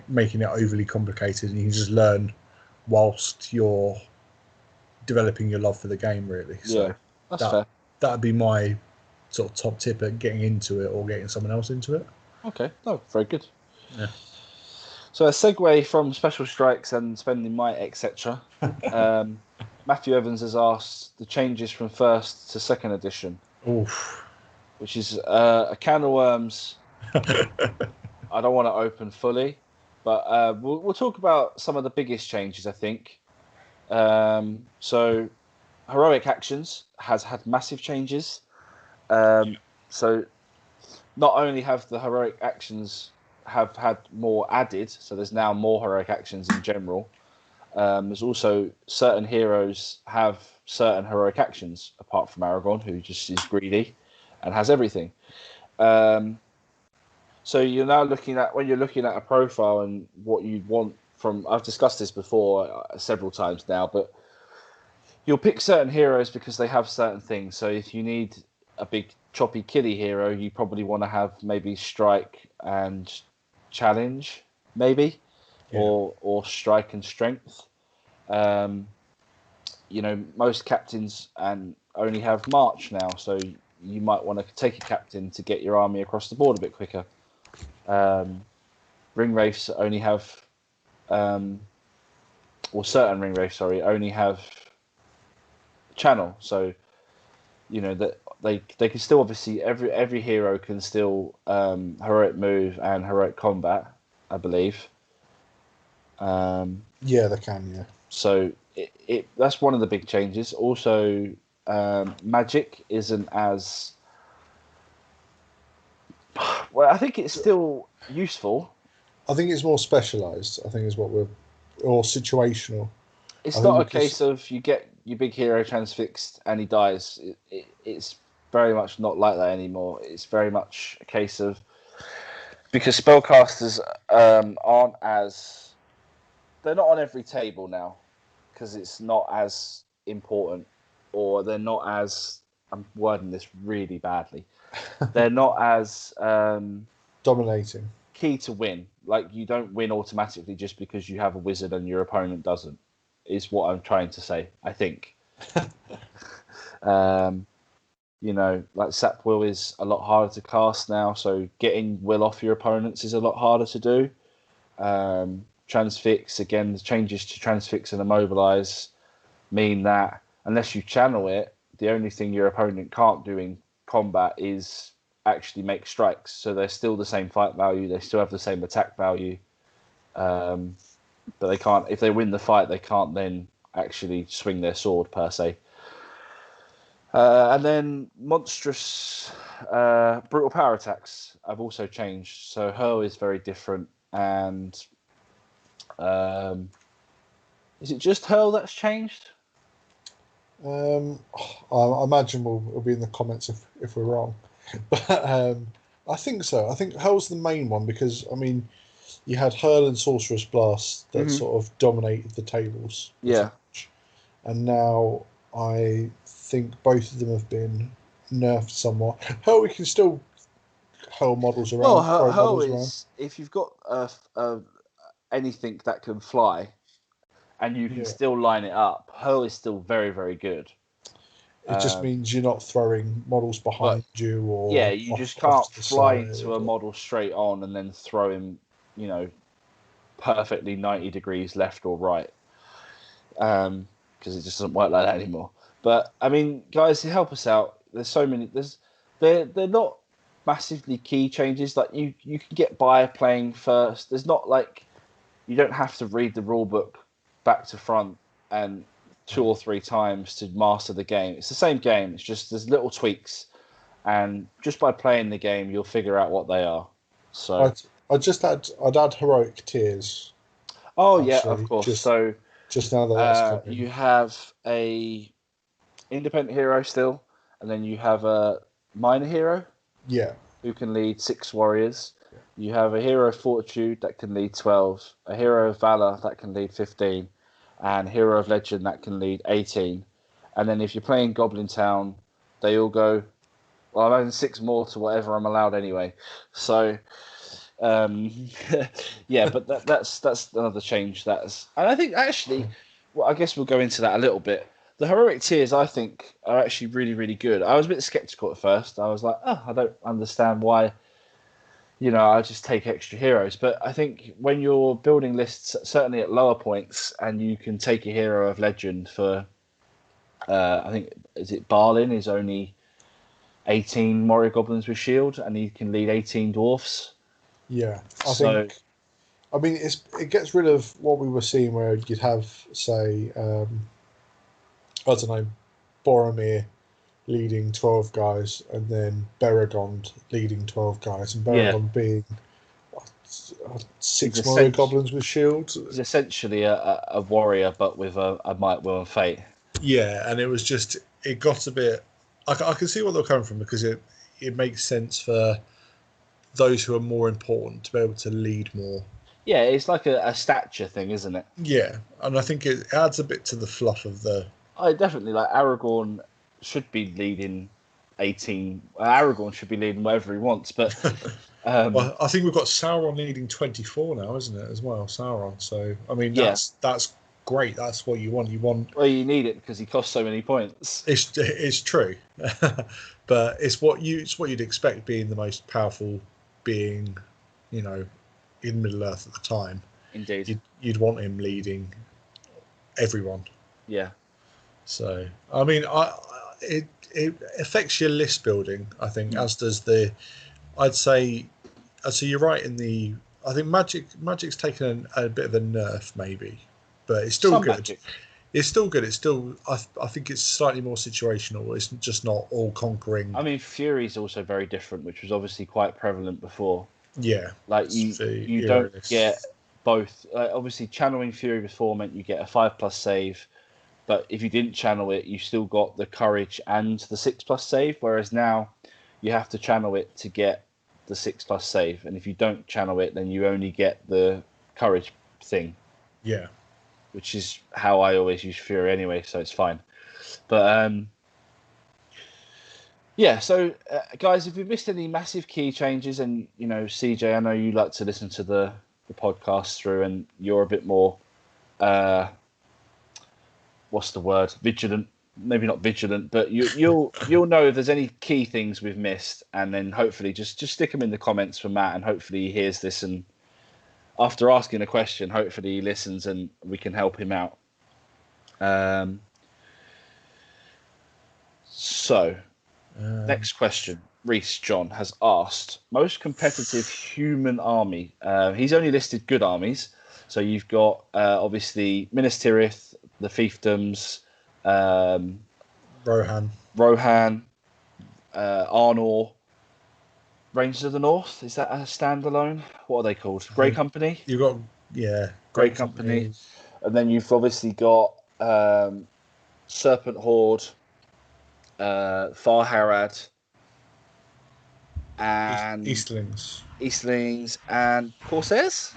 making it overly complicated, and you can just learn whilst you're developing your love for the game, really. So that's fair. That'd be my sort of top tip at getting into it or getting someone else into it. Okay, very good. Yeah. So a segue from special strikes and spending might, etc. Matthew Evans has asked the changes from first to second edition. Oof. Which is a can of worms I don't want to open fully, but we'll talk about some of the biggest changes, I think. So heroic actions has had massive changes. So not only have the heroic actions have had more added, so there's now more heroic actions in general. There's also certain heroes have certain heroic actions, apart from Aragon, who just is greedy and has everything. So you're now when you're looking at a profile and what you want from. I've discussed this before several times now, but you'll pick certain heroes because they have certain things. So if you need a big choppy killy hero, you probably want to have maybe strike and challenge, maybe, or strike and strength. Most captains only have march now, so you might want to take a captain to get your army across the board a bit quicker. Ring wraiths only have, certain ring wraiths, only have channel. So, that they can still obviously every hero can still heroic move and heroic combat, I believe. Yeah, they can. Yeah. So that's one of the big changes. Also, magic isn't as well. I think it's still useful. I think it's more specialised. I think is what or situational. It's not a case of you get your big hero transfixed and he dies. It's very much not like that anymore. It's very much a case of, because spellcasters aren't as, they're not on every table now because it's not as important, or they're not as, I'm wording this really badly, they're not as dominating, key to win. Like, you don't win automatically just because you have a wizard and your opponent doesn't, is what I'm trying to say, I think. Like Sap Will is a lot harder to cast now, so getting Will off your opponents is a lot harder to do. Transfix, again, the changes to Transfix and Immobilize mean that unless you channel it, the only thing your opponent can't do in combat is actually make strikes. So they're still the same fight value, they still have the same attack value. But they can't, if they win the fight, they can't then actually swing their sword per se. And then monstrous brutal power attacks have also changed. So Hurl is very different, and is it just Hurl that's changed? I imagine we'll be in the comments if we're wrong, but I think so. I think Hurl's the main one because, I mean, you had Hurl and Sorcerous Blast that sort of dominated the tables. Yeah. And now I think both of them have been nerfed somewhat. Hurl, we can still Hurl models around. Well, Hurl is, if you've got anything that can fly and you can still line it up, Hurl is still very, very good. It just means you're not throwing models behind you or yeah, you just can't fly into a model straight on and then throw him, perfectly 90 degrees left or right, because it just doesn't work like that anymore. But I mean, guys, to help us out, there's so many. They're not massively key changes. Like you can get by playing first. There's not like you don't have to read the rule book back to front and 2 or 3 times to master the game. It's the same game. It's just there's little tweaks, and just by playing the game, you'll figure out what they are. So I'd add heroic tiers. Oh actually, yeah, of course. Just now that's you have a independent hero still, and then you have a minor hero. Yeah. Who can lead 6 warriors. You have a hero of fortitude that can lead 12, a hero of valor that can lead 15, and hero of legend that can lead 18. And then if you're playing Goblin Town, they all go, well, I'm adding 6 more to whatever I'm allowed anyway. So, yeah, but that's another change. And I think actually, well, I guess we'll go into that a little bit. The heroic tiers, I think, are actually really, really good. I was a bit skeptical at first. I was like, I don't understand why, I just take extra heroes. But I think when you're building lists, certainly at lower points, and you can take a hero of legend for, I think, is it Barlin is only 18 warrior goblins with shield, and he can lead 18 dwarfs. Yeah, I mean, it gets rid of what we were seeing where you'd have, say, I don't know, Boromir leading 12 guys and then Beragond leading 12 guys, and Beragond being 6 warrior goblins with shields. He's essentially a warrior, but with a might, will, and fate. Yeah, and it was just, it got a bit... I can see where they're coming from, because it makes sense for those who are more important to be able to lead more. Yeah, it's like a stature thing, isn't it? Yeah, and I think it adds a bit to the fluff of the... I definitely, like, Aragorn should be leading 18. Aragorn should be leading wherever he wants, but... well, I think we've got Sauron leading 24 now, isn't it, as well, Sauron. So, I mean, that's great. That's what you want. Well, you need it because he costs so many points. It's true. But it's what you'd expect, being the most powerful being, in Middle-earth at the time. Indeed. You'd want him leading everyone. Yeah. So, I mean, it affects your list building, I think, as does I'd say, so you're right I think Magic's taken a bit of a nerf, maybe, but it's still good. Magic. It's still good. It's still, I think it's slightly more situational. It's just not all conquering. I mean, Fury's also very different, which was obviously quite prevalent before. Yeah. Like, you don't get both. Obviously, channeling Fury before meant you get a 5+ save, but if you didn't channel it, you still got the courage and the 6+ save, whereas now you have to channel it to get the 6+ save, and if you don't channel it, then you only get the courage thing. Yeah. Which is how I always use Fury anyway, so it's fine. But yeah, so guys, if you've missed any massive key changes, and CJ, I know you like to listen to the podcast through, and you're a bit more what's the word? Vigilant. Maybe not vigilant, but you'll know if there's any key things we've missed, and then hopefully just stick them in the comments for Matt, and hopefully he hears this, and after asking a question, hopefully he listens and we can help him out. So, next question. Reese John has asked, most competitive human army. He's only listed good armies. So you've got, obviously, Minas Tirith, the Fiefdoms, Rohan, Arnor, Rangers of the North. Is that a standalone? What are they called? Grey Company? You've got, Grey Company. And then you've obviously got Serpent Horde, Far Harad, and Eastlings, and Corsairs.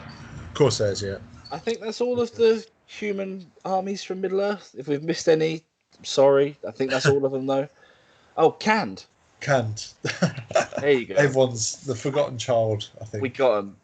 Yeah. I think that's all of the human armies from Middle-earth. If we've missed any, I'm sorry. I think that's all of them, though. Oh, Canned. There you go. Everyone's the forgotten child, I think. We got them.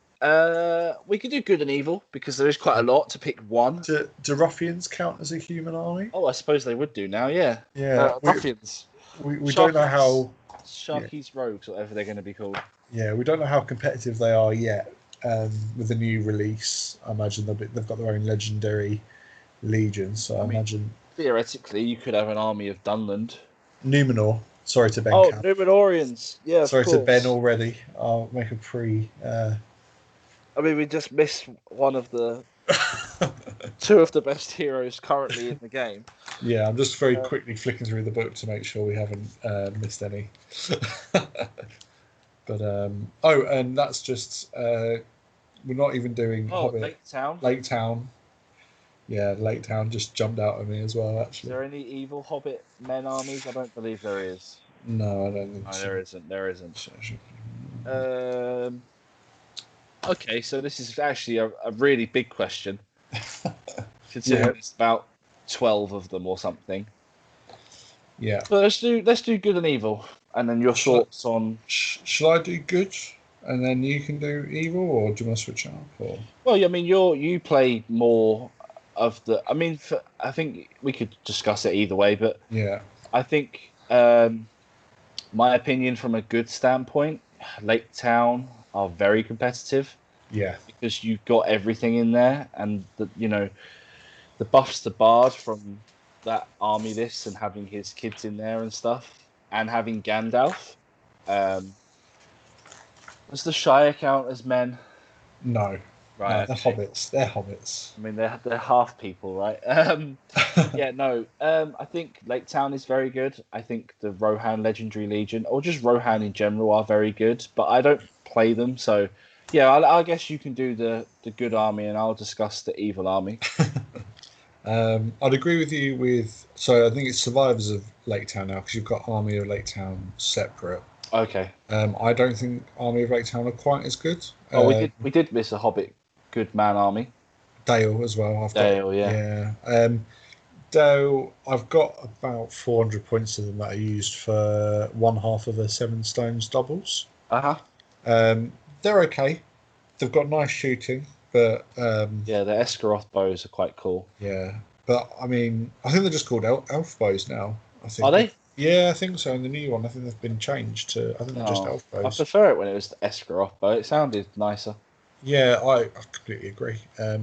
We could do good and evil because there is quite a lot to pick one. Do ruffians count as a human army? Oh, I suppose they would do now. Yeah. Yeah. Ruffians. We don't know how Sharkies, rogues, whatever they're going to be called. Yeah, we don't know how competitive they are yet. With the new release, I imagine they've got their own legendary legion. So I imagine theoretically you could have an army of Dunland. Numenor. Sorry to Ben. Oh, Numenorians. Yeah. Sorry to Ben already. I'll make a pre. I mean, we just missed one of the two of the best heroes currently in the game. Yeah, I'm just very quickly flicking through the book to make sure we haven't missed any. But and that's just we're not even doing Hobbit. Lake Town. Yeah, Lake Town just jumped out at me as well. Actually, is there any evil Hobbit men armies? I don't believe there is. No, I don't think so. There isn't. Okay, so this is actually a really big question. Considering it's about 12 of them or something. Yeah. But let's do good and evil, and then your thoughts on. Shall I do good, and then you can do evil, or do you want to switch it up? Or? Well, I mean, you play more of the. I mean, I think we could discuss it either way, but yeah, I think my opinion from a good standpoint, Lake Town are very competitive. Yeah, because you've got everything in there, and the buffs to Bard from that army list, and having his kids in there and stuff, and having Gandalf. Does the Shire count as men? No. Right. No, they're hobbits. They're hobbits. I mean, they're half people, right? Yeah, no. I think Lake Town is very good. I think the Rohan Legendary Legion, or just Rohan in general, are very good. But I don't play them, so yeah. I guess you can do the good army, and I'll discuss the evil army. I'd agree with you so I think it's Survivors of Lake Town now, because you've got Army of Lake Town separate. Okay. I don't think Army of Lake Town are quite as good. Oh, we did miss a Hobbit good man army. Dale as well. Yeah. Dale, I've got about 400 points of them that I used for one half of the Seven Stones doubles. They're okay. They've got nice shooting, but yeah, the Escaroth bows are quite cool. Yeah, but I mean, I think they're just called elf bows now. I think. Are they? Yeah, I think so. In the new one, I think they've been changed to. I think they're just elf bows. I prefer it when it was the Escaroth bow. It sounded nicer. Yeah, I completely agree. I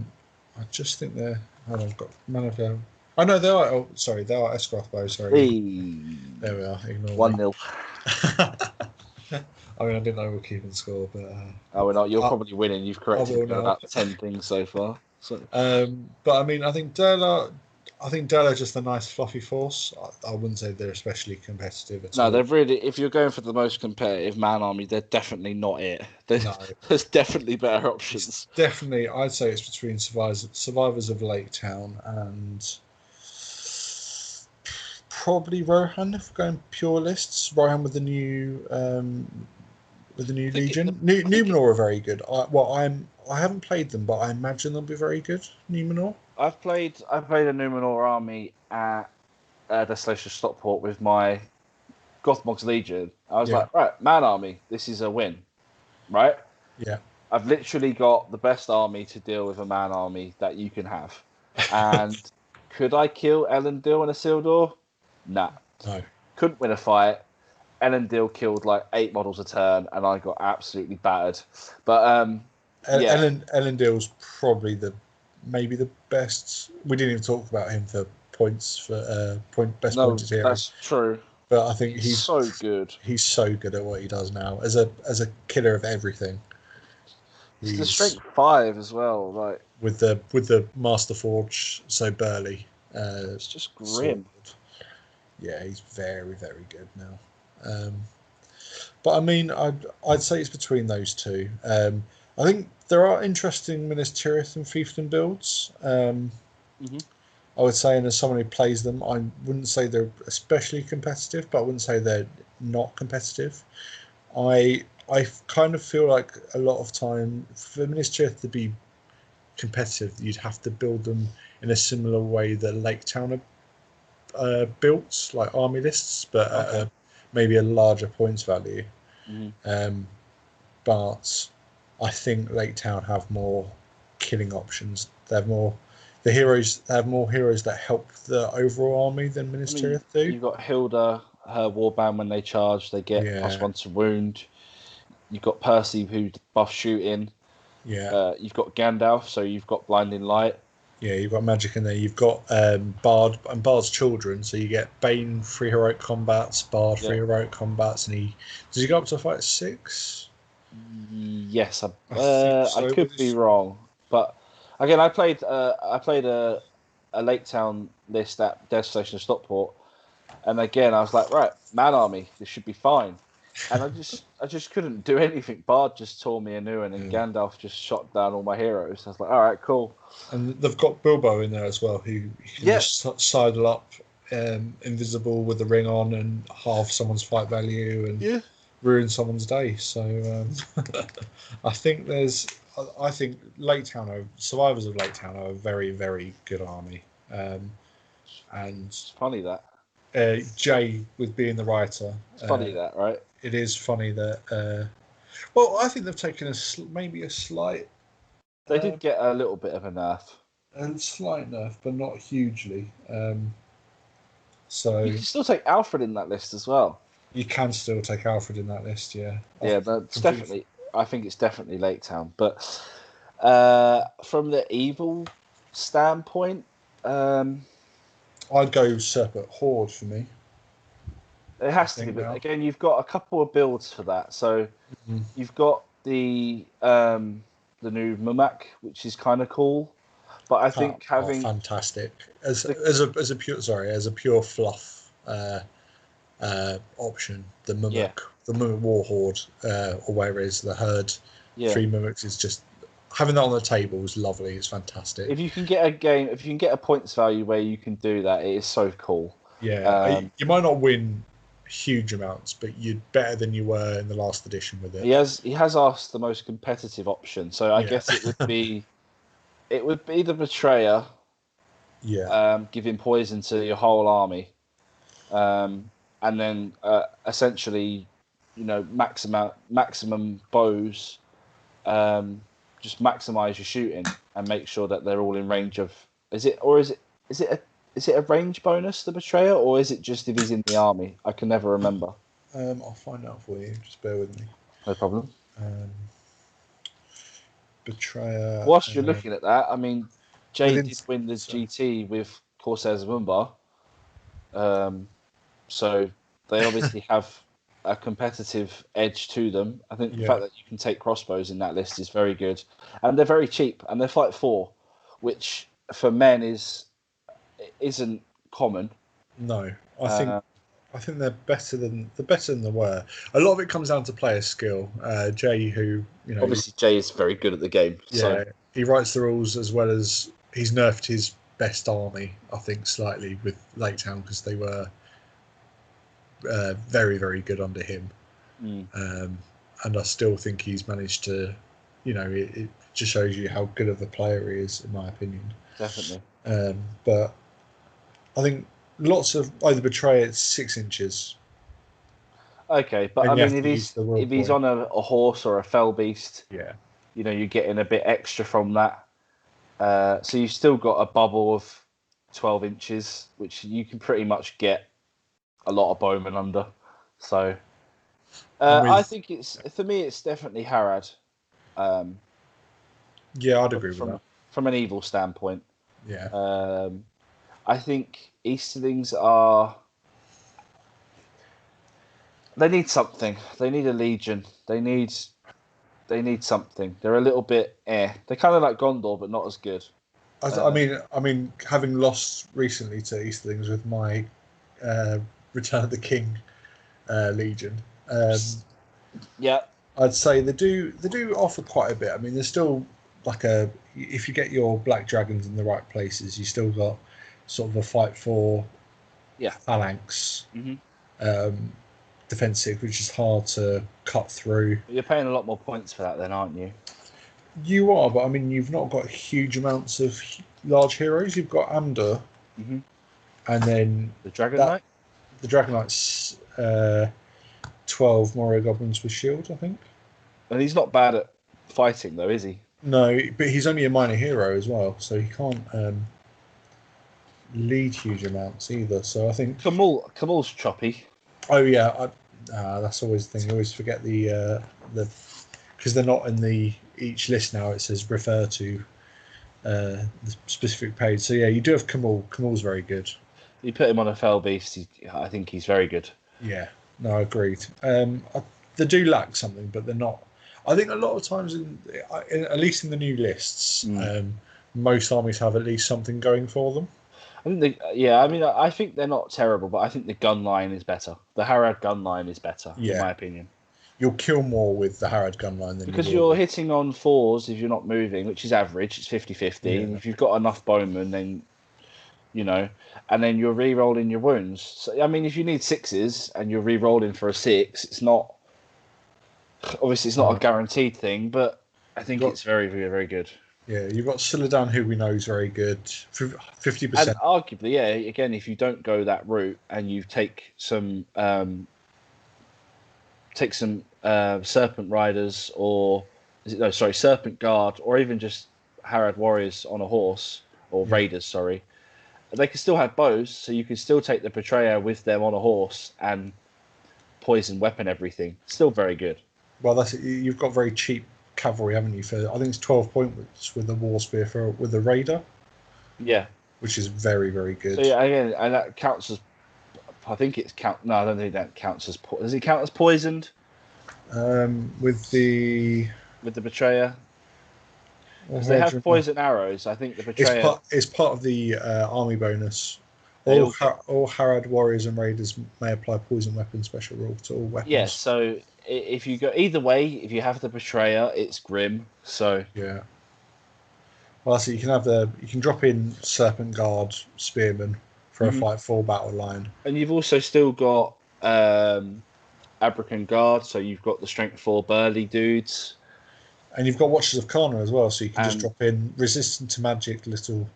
just think they're. Hold on, I've got none of them. Oh no, they are. Oh, sorry, they are Escaroth bows. Sorry. Hey. There we are. Ignore 1-0. I mean, I didn't know we were keeping score, but. We're not. You're probably winning. You've corrected about 10 things so far. So. But I mean, I think Dale are just a nice fluffy force. I wouldn't say they're especially competitive at all. No, they're really. If you're going for the most competitive man army, they're definitely not it. There's definitely better options. It's definitely, I'd say it's between Survivors of Lake Town and probably Rohan. If we're going pure lists, Rohan with the new Legion. Numenor are very good. I haven't played them, but I imagine they'll be very good. Numenor. I've played a Numenor army at Destination Stockport with my Gothmog's Legion. I was like, right, man army, this is a win, right? Yeah. I've literally got the best army to deal with a man army that you can have. And could I kill Elendil and Isildur? Nah. No. Couldn't win a fight. Elendil killed like 8 models a turn, and I got absolutely battered. But Elendil's probably maybe the best. We didn't even talk about him for points for pointed hero. That's true. But I think he's so good. He's so good at what he does now as a killer of everything. He's the strength 5 as well, like with the Master Forge so burly. It's just grim. Yeah, he's very, very good now. But I mean, I'd say it's between those two. I think there are interesting Minas Tirith and fiefdom builds. I would say, and as someone who plays them, I wouldn't say they're especially competitive, but I wouldn't say they're not competitive. I kind of feel like a lot of time for Minas Tirith to be competitive, you'd have to build them in a similar way that Lake Town are built, like army lists, but at maybe a larger points value. But I think Lake Town have more killing options. They have more. The heroes have more heroes that help the overall army than Minas Tirith do. You've got Hilda, her warband when they charge, they get +1 to wound. You've got Percy who buff shooting. Yeah. You've got Gandalf, so you've got blinding light. Yeah, you've got magic in there. You've got Bard and Bard's children, so you get Bane 3 heroic combats, Bard 3 heroic combats, and does he go up to fight 6? Yes, I could be wrong, but again, I played a Lake Town list at Death Station Stockport, and again I was like, right, man army, this should be fine, and I just couldn't do anything. Bard just tore me a new one, and Gandalf just shot down all my heroes. I was like, all right, cool. And they've got Bilbo in there as well, who can just sidle up, invisible with the ring on, and halve someone's fight value, and ruin someone's day. So I think Lake Town, survivors of Lake Town, are a very, very good army. And it's funny that Jay, with being the writer, it's funny that, right? It is funny that. Well, I think they've taken maybe a slight. They did get a little bit of a nerf. A slight nerf, but not hugely. So you can still take Alfred in that list as well. You can still take Alfred in that list, yeah. Yeah, that's definitely. I think it's definitely Lake Town, but from the evil standpoint, I'd go Serpent Horde for me. It has to be, but again, you've got a couple of builds for that. So you've got the new Mumak, which is kind of cool, but I think having fantastic as a pure fluff option, the Mumak, the Mumak Warhorde, or where it is the herd, 3 Mumaks is just having that on the table is lovely. It's fantastic. If you can get a points value where you can do that, it is so cool. Yeah, you might not win huge amounts, but you're better than you were in the last edition with it. He has asked the most competitive option, so I guess it would be the Betrayer. Yeah. Giving poison to your whole army, and then essentially, maximum bows. Just maximize your shooting and make sure that they're all in range of. Is it a range bonus, the Betrayer, or is it just if he's in the army? I can never remember. I'll find out for you. Just bear with me. No problem. Betrayer. Whilst you're looking at that, I mean, Jay did win the GT with Corsairs of Umbar. So they obviously have a competitive edge to them. I think the fact that you can take crossbows in that list is very good. And they're very cheap, and they're fight 4, which for men isn't common. No, I think they're better than they were. A lot of it comes down to player skill. Jay, who obviously Jay is very good at the game. Yeah, so. He writes the rules as well as he's nerfed his best army, I think, slightly with Lake Town because they were very, very good under him. And I still think he's managed to, it just shows you how good of a player he is, in my opinion. Definitely. But I think lots of the Betrayer 6 inches. Okay, but I mean, if he's on a horse or a fell beast, you're getting a bit extra from that. So you've still got a bubble of 12 inches, which you can pretty much get a lot of bowmen under. So I think for me, it's definitely Harad. I'd agree with that. From an evil standpoint. Yeah. I think Easterlings they need something. They need a legion. They need something. They're a little bit They're kind of like Gondor, but not as good. I mean, having lost recently to Easterlings with my Return of the King Legion, I'd say they do offer quite a bit. I mean, there's still if you get your black dragons in the right places, you still got sort of a fight for phalanx defensive, which is hard to cut through. You're paying a lot more points for that then, aren't you? You are, but I mean, you've not got huge amounts of large heroes. You've got Amdur, and then the Dragon Knight. The Dragon Knight's 12 Moria Goblins with shield, I think. And he's not bad at fighting, though, is he? No, but he's only a minor hero as well, so he can't lead huge amounts either. So I think Kamal's choppy. Oh yeah, that's always the thing. I always forget the because they're not in each list now. It says refer to the specific page. So yeah, you do have Kamal. Kamal's very good. You put him on a fell beast. I think he's very good. Yeah, no, agreed. They do lack something, but they're not. I think a lot of times, at least in the new lists, most armies have at least something going for them. I think they're not terrible, but I think the gun line is better. The Harad gun line is better, in my opinion. You'll kill more with the Harad gun line than because you're hitting on 4s if you're not moving, which is average. It's 50-50. Yeah. And if you've got enough bowmen, then and then you're re-rolling your wounds. So I mean, if you need 6s and you're re-rolling for a 6, it's not a guaranteed thing, but I think it's very, very, very good. Yeah, you've got Siladan, who we know is very good, 50%. And arguably, yeah, again, if you don't go that route and you take some Serpent Riders Serpent Guard, or even just Harad Warriors on a horse, or Raiders, sorry, they can still have bows, so you can still take the Betrayer with them on a horse and poison weapon everything. Still very good. Well, that's it. You've got very cheap cavalry, haven't you? For I think it's 12 points with the War Spear with the Raider. Yeah, which is very, very good. So yeah, again, and that counts as. I think it's count. No, I don't think that counts as. Does it count as poisoned? With the Betrayer. Because they have poison arrows. I think the Betrayer. It's part of the army bonus. All Harad Warriors and Raiders may apply poison weapon special rule to all weapons. Yeah, so if you go either way, if you have the Betrayer, it's grim. So yeah. Well, so you can drop in Serpent Guard Spearmen for a fight 4 battle line, and you've also still got Abrakan Guard, so you've got the Strength 4 burly dudes, and you've got Watchers of Kana as well, so you can just drop in resistant to magic little.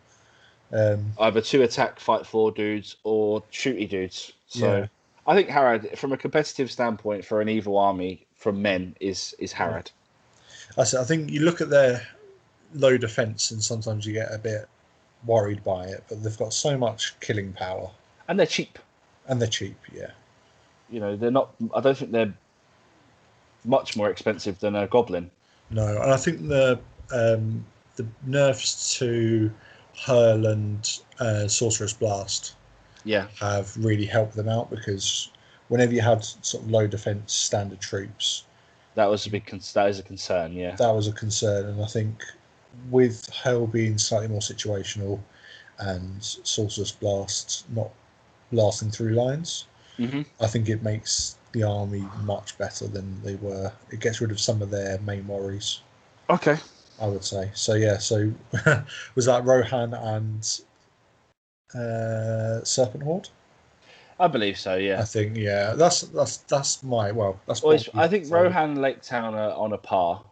Either 2 attack fight 4 dudes or shooty dudes. So I think Harad, from a competitive standpoint, for an evil army from men, is Harad. I think you look at their low defense and sometimes you get a bit worried by it, but they've got so much killing power, and they're cheap. Yeah. They're not. I don't think they're much more expensive than a goblin. No, and I think the nerfs to Hurl and Sorcerer's Blast have really helped them out, because whenever you had sort of low defense standard troops, that is a concern. Yeah, that was a concern, and I think with Hurl being slightly more situational and Sorcerer's Blast not blasting through lines, I think it makes the army much better than they were. It gets rid of some of their main worries. Okay. I would say. So yeah, was that Rohan and Serpent Horde? I believe so, yeah. I think that's my I think Rohan and Lake Town are on a par.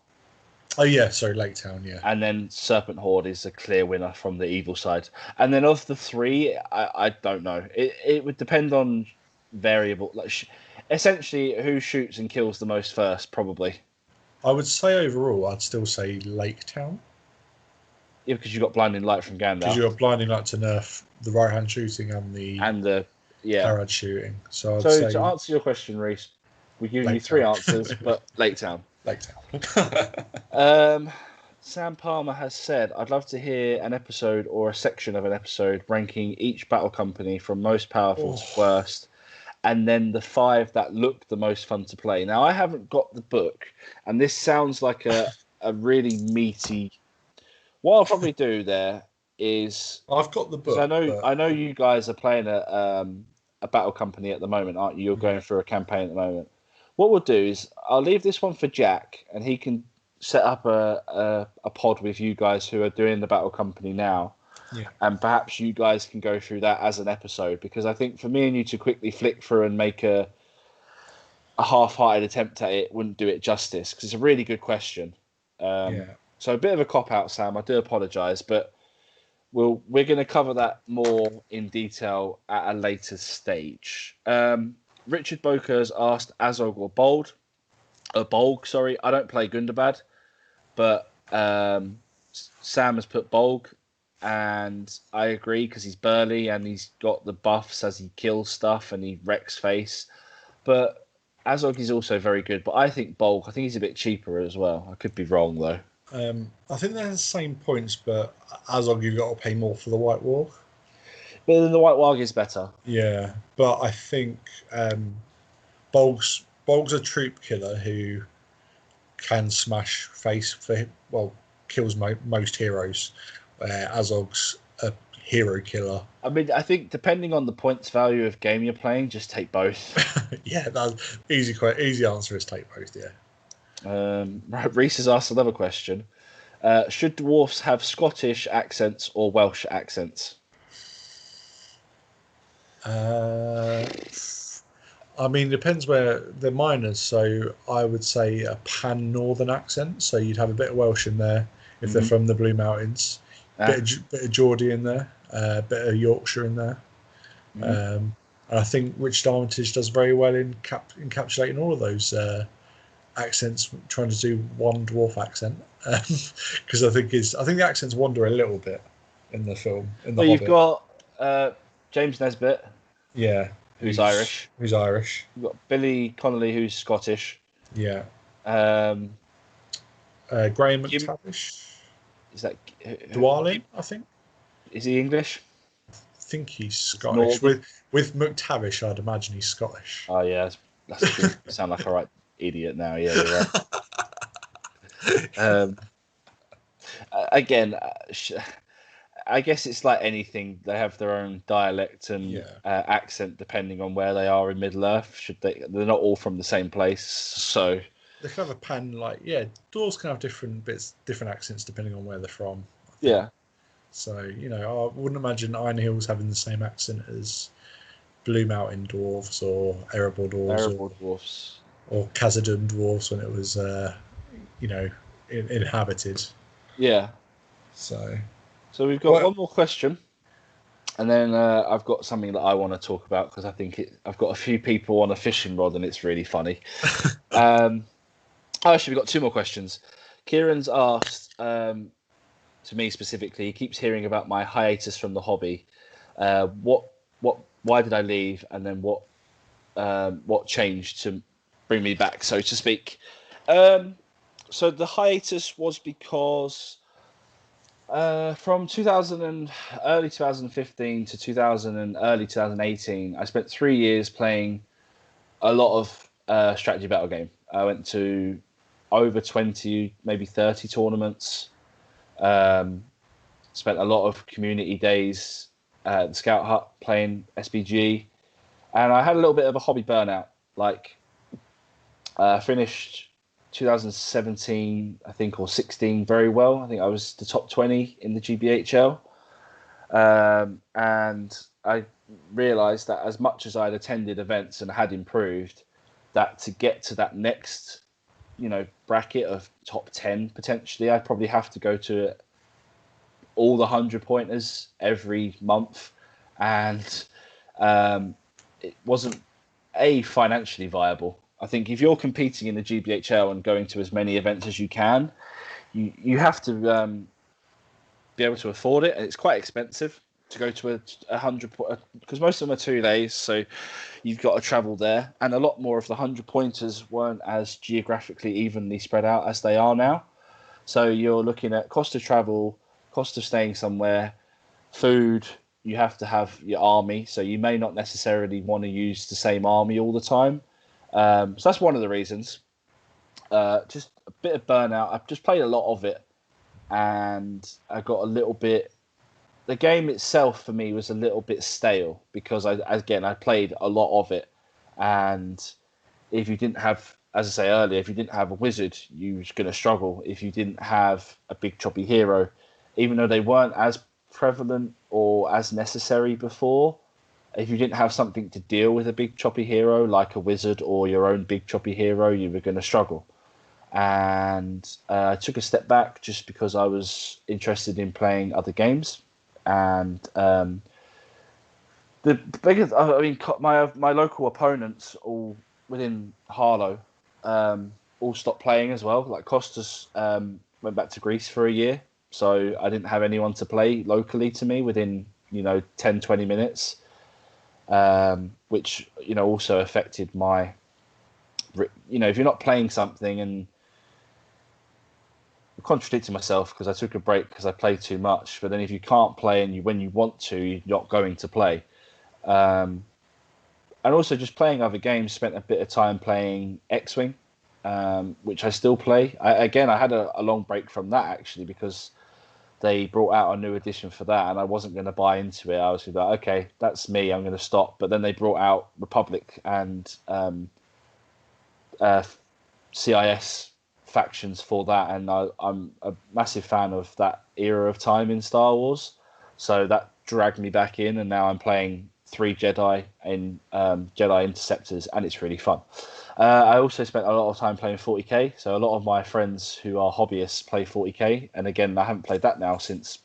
Oh yeah, sorry, Lake Town, yeah. And then Serpent Horde is a clear winner from the evil side. And then of the 3, I don't know. It would depend on variable, essentially who shoots and kills the most first, probably. I would say overall, I'd still say Lake Town. Yeah, because you've got Blinding Light from Gandalf. Because you've got Blinding Light to nerf the right hand shooting and the Harad shooting. So I'd say, to answer your question, Reese, we're giving you 3 answers, but Lake Town. Lake Town. Sam Palmer has said, I'd love to hear an episode or a section of an episode ranking each battle company from most powerful to worst, and then the 5 that look the most fun to play. Now, I haven't got the book, and this sounds like a really meaty... What I'll probably do there is... I've got the book. I know you guys are playing a battle company at the moment, aren't you? You're going through a campaign at the moment. What we'll do is I'll leave this one for Jack, and he can set up a pod with you guys who are doing the battle company now. Yeah. And perhaps you guys can go through that as an episode, because I think for me and you to quickly flick through and make a half-hearted attempt at it wouldn't do it justice, because it's a really good question. So a bit of a cop-out, Sam. I do apologise, but we're going to cover that more in detail at a later stage. Richard Boker has asked Azog or Bolg. I don't play Gundabad, but Sam has put Bolg, and I agree because he's burly and he's got the buffs as he kills stuff and he wrecks face. But Azog is also very good, but I think Bolg, I think he's a bit cheaper as well. I could be wrong though. I think they're the same points, but Azog you've got to pay more for the White Warg. But then the White Warg is better. Yeah, but I think Bolg's a troop killer who can smash face kills most heroes. Azog's a hero killer. I mean, I think depending on the points value of game you're playing, just take both. Yeah, that's easy answer is take both. Yeah. Right, Reese has asked another question. Should dwarfs have Scottish accents or Welsh accents? I mean, depends where they're miners. So I would say a pan-northern accent. So you'd have a bit of Welsh in there if they're from the Blue Mountains. Bit of Geordie in there. A bit of Yorkshire in there. And I think Richard Armitage does very well in encapsulating all of those accents, trying to do one dwarf accent. Because I think the accents wander a little bit in the film. You've got James Nesbitt. Yeah. Who's Irish. Who's Irish. You've got Billy Connolly, who's Scottish. Yeah. Graham McTavish. Is that Dwalin, I think. Is he English? I think he's Scottish. With McTavish, I'd imagine he's Scottish. Oh, yeah. That's sound like a right idiot now. Yeah, you're right. Again, I guess it's like anything. They have their own dialect and accent depending on where they are in Middle Earth. They're not all from the same place, so they can have a pan dwarves can have different accents depending on where they're from. Yeah. So I wouldn't imagine Iron Hills having the same accent as Blue Mountain dwarves or Erebor dwarves. Or Khazad-dûm dwarves when it was inhabited. Yeah. So we've got one more question, and then I've got something that I want to talk about because I think I've got a few people on a fishing rod and it's really funny. Actually, we've got two more questions. Kieran's asked to me specifically. He keeps hearing about my hiatus from the hobby. Why did I leave, and then what changed to bring me back, so to speak? So the hiatus was because. From early 2015 to early 2018, I spent 3 years playing a lot of strategy battle game. I went to over 20, maybe 30 tournaments. Spent a lot of community days at the Scout Hut playing SBG, and I had a little bit of a hobby burnout. Finished 2017, I think, or 16 very well. I think I was the top 20 in the GBHL. And I realised that as much as I'd attended events and had improved, that to get to that next, bracket of top 10 potentially, I'd probably have to go to all the 100-pointers every month. And it wasn't financially viable. I think if you're competing in the GBHL and going to as many events as you can, you have to be able to afford it, and it's quite expensive to go to a 100 because most of them are 2 days, so you've got to travel there, and a lot more of the 100-pointers weren't as geographically evenly spread out as they are now. So you're looking at cost of travel, cost of staying somewhere, food. You have to have your army, so you may not necessarily want to use the same army all the time. So that's one of the reasons. Just a bit of burnout. I've just played a lot of it, and I got a little bit. The game itself for me was a little bit stale because I played a lot of it, and if you didn't have, as I say earlier, if you didn't have a wizard, you was going to struggle. If you didn't have a big choppy hero, even though they weren't as prevalent or as necessary before. If you didn't have something to deal with a big choppy hero like a wizard or your own big choppy hero, you were going to struggle. And I took a step back just because I was interested in playing other games. And the biggest, my local opponents, all within Harlow, all stopped playing as well. Like Costas went back to Greece for a year, so I didn't have anyone to play locally to me within 10, 20 minutes, which also affected my. If you're not playing something, and I'm contradicting myself because I took a break because I played too much, but then if you can't play and when you want to, you're not going to play. And also just playing other games, spent a bit of time playing X-Wing, which I still play. I had a long break from that actually because they brought out a new edition for that and I wasn't going to buy into it. I was like, okay, that's me, I'm going to stop. But then they brought out Republic and CIS factions for that, and I'm a massive fan of that era of time in Star Wars. So that dragged me back in, and now I'm playing 3 Jedi and Jedi Interceptors, and it's really fun. I also spent a lot of time playing 40k, so a lot of my friends who are hobbyists play 40k, and again, I haven't played that now since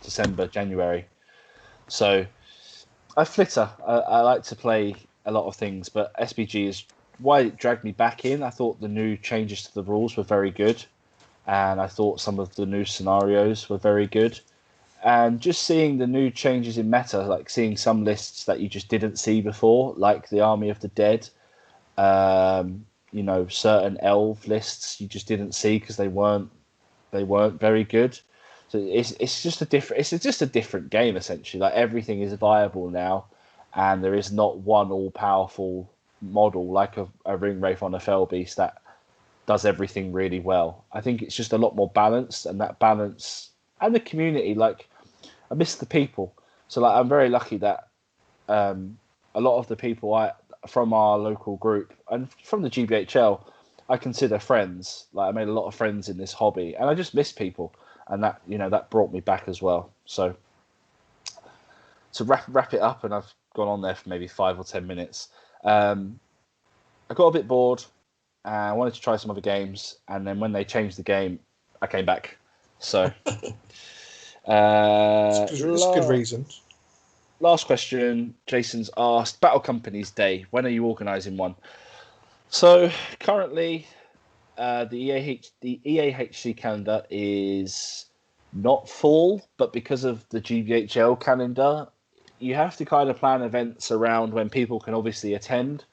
December, January. So I flitter. I like to play a lot of things, but SBG is why it dragged me back in. I thought the new changes to the rules were very good, and I thought some of the new scenarios were very good. And just seeing the new changes in meta, like seeing some lists that you just didn't see before, like the Army of the Dead, certain elf lists you just didn't see because they weren't very good. So it's just a different game essentially. Like everything is viable now, and there is not one all powerful model like a Ring Wraith on a Fell Beast that does everything really well. I think it's just a lot more balanced, and that balance and the community, like I miss the people. So like I'm very lucky that a lot of the people from our local group and from the GBHL I consider friends. Like I made a lot of friends in this hobby, and I just miss people, and that brought me back as well. So to wrap it up, and I've gone on there for maybe 5 or 10 minutes. I got a bit bored. I wanted to try some other games, and then when they changed the game, I came back. So, it's a good reason. Last question. Jason's asked, Battle Companies Day. When are you organising one? So currently, the EAHC calendar is not full, but because of the GBHL calendar, you have to kind of plan events around when people can obviously attend.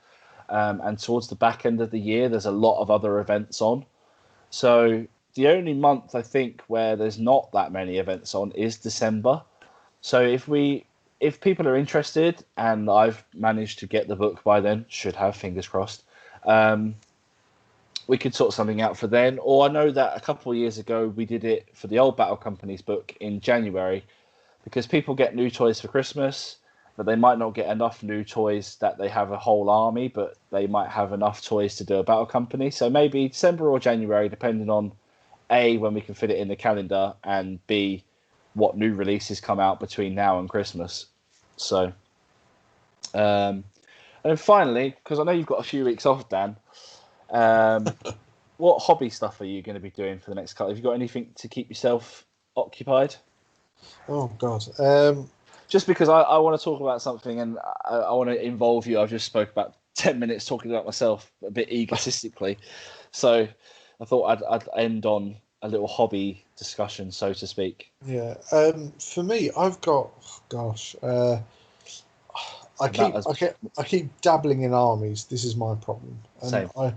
And towards the back end of the year, there's a lot of other events on. So the only month I think where there's not that many events on is December. So if people are interested, and I've managed to get the book by then, should have, fingers crossed, we could sort something out for then. Or I know that a couple of years ago we did it for the old Battle Companies book in January, because people get new toys for Christmas, but they might not get enough new toys that they have a whole army, but they might have enough toys to do a battle company. So maybe December or January, depending on A, when we can fit it in the calendar, and B, what new releases come out between now and Christmas. So, and then finally, because I know you've got a few weeks off, Dan, what hobby stuff are you going to be doing for the next couple? Have you got anything to keep yourself occupied? Oh, God. Just because I want to talk about something, and I want to involve you. I've just spoke about 10 minutes talking about myself a bit egotistically. So I thought I'd end on a little hobby discussion, so to speak. Yeah. For me, I've got, I keep dabbling in armies. This is my problem. And Same. I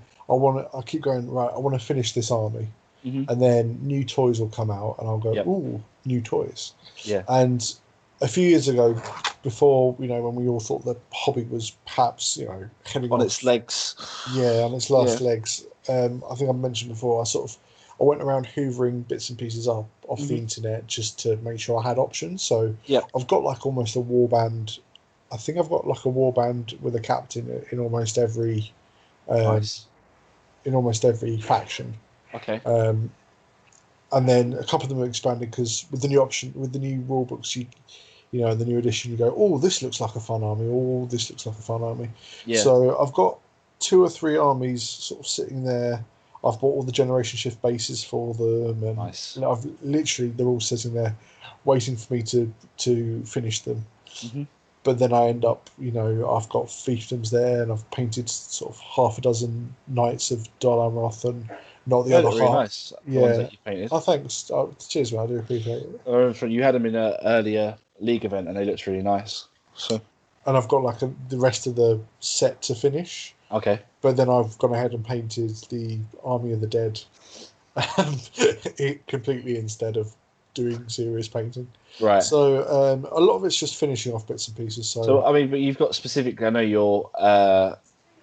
keep going, right, I want to finish this army. Mm-hmm. And then new toys will come out, and I'll go, Yep. ooh, new toys. Yeah. And a few years ago, before, when we all thought the hobby was perhaps, heading On off, its legs. Yeah, on its last legs. I think I mentioned before, I went around hoovering bits and pieces off the internet just to make sure I had options. So I've got like almost a warband. I think I've got like a warband with a captain in almost every, Nice. in almost every faction. Okay. And then a couple of them are expanded because with the new rule books, in the new edition, you go, oh, this looks like a fun army. Oh, this looks like a fun army. Yeah. So I've got 2 or 3 armies sort of sitting there. I've bought all the generation shift bases for them, and Nice. I've literally, they're all sitting there waiting for me to finish them. Mm-hmm. But then I end up, I've got fiefdoms there, and I've painted sort of half a dozen knights of Dal Amroth and not the They other look really half. nice. The Yeah. ones that you painted. Oh, thanks. Oh, cheers, man. I do appreciate it. You had them in an earlier league event, and they looked really nice. So And I've got like the rest of the set to finish. okay. But then I've gone ahead and painted the Army of the Dead it completely instead of doing serious painting. Right. So a lot of it's just finishing off bits and pieces. So I mean, but you've got specifically. I know you're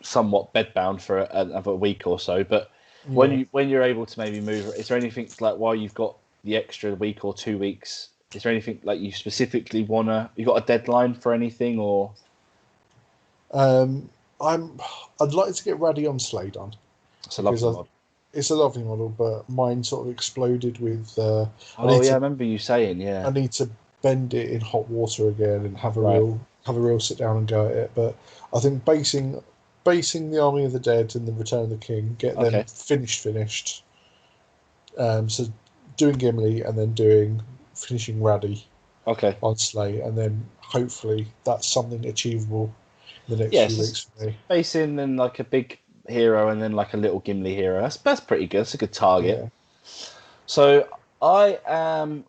somewhat bedbound for another week or so, but when you're able to maybe move, is there anything like while you've got the extra week or 2 weeks? Is there anything like you specifically wanna? You got a deadline for anything or? I'd like to get Raddy on Slay done. It's a lovely mod. It's a lovely model, but mine sort of exploded with. I remember you saying, yeah. I need to bend it in hot water again and have a real sit down and go at it. But I think basing the Army of the Dead and the Return of the King, get them finished. So doing Gimli and then finishing Raddy. Okay. On Slay, and then hopefully that's something achievable in the next few weeks for me. Basing and like a big hero and then like a little Gimli hero. That's pretty good. That's a good target. Yeah. So I am.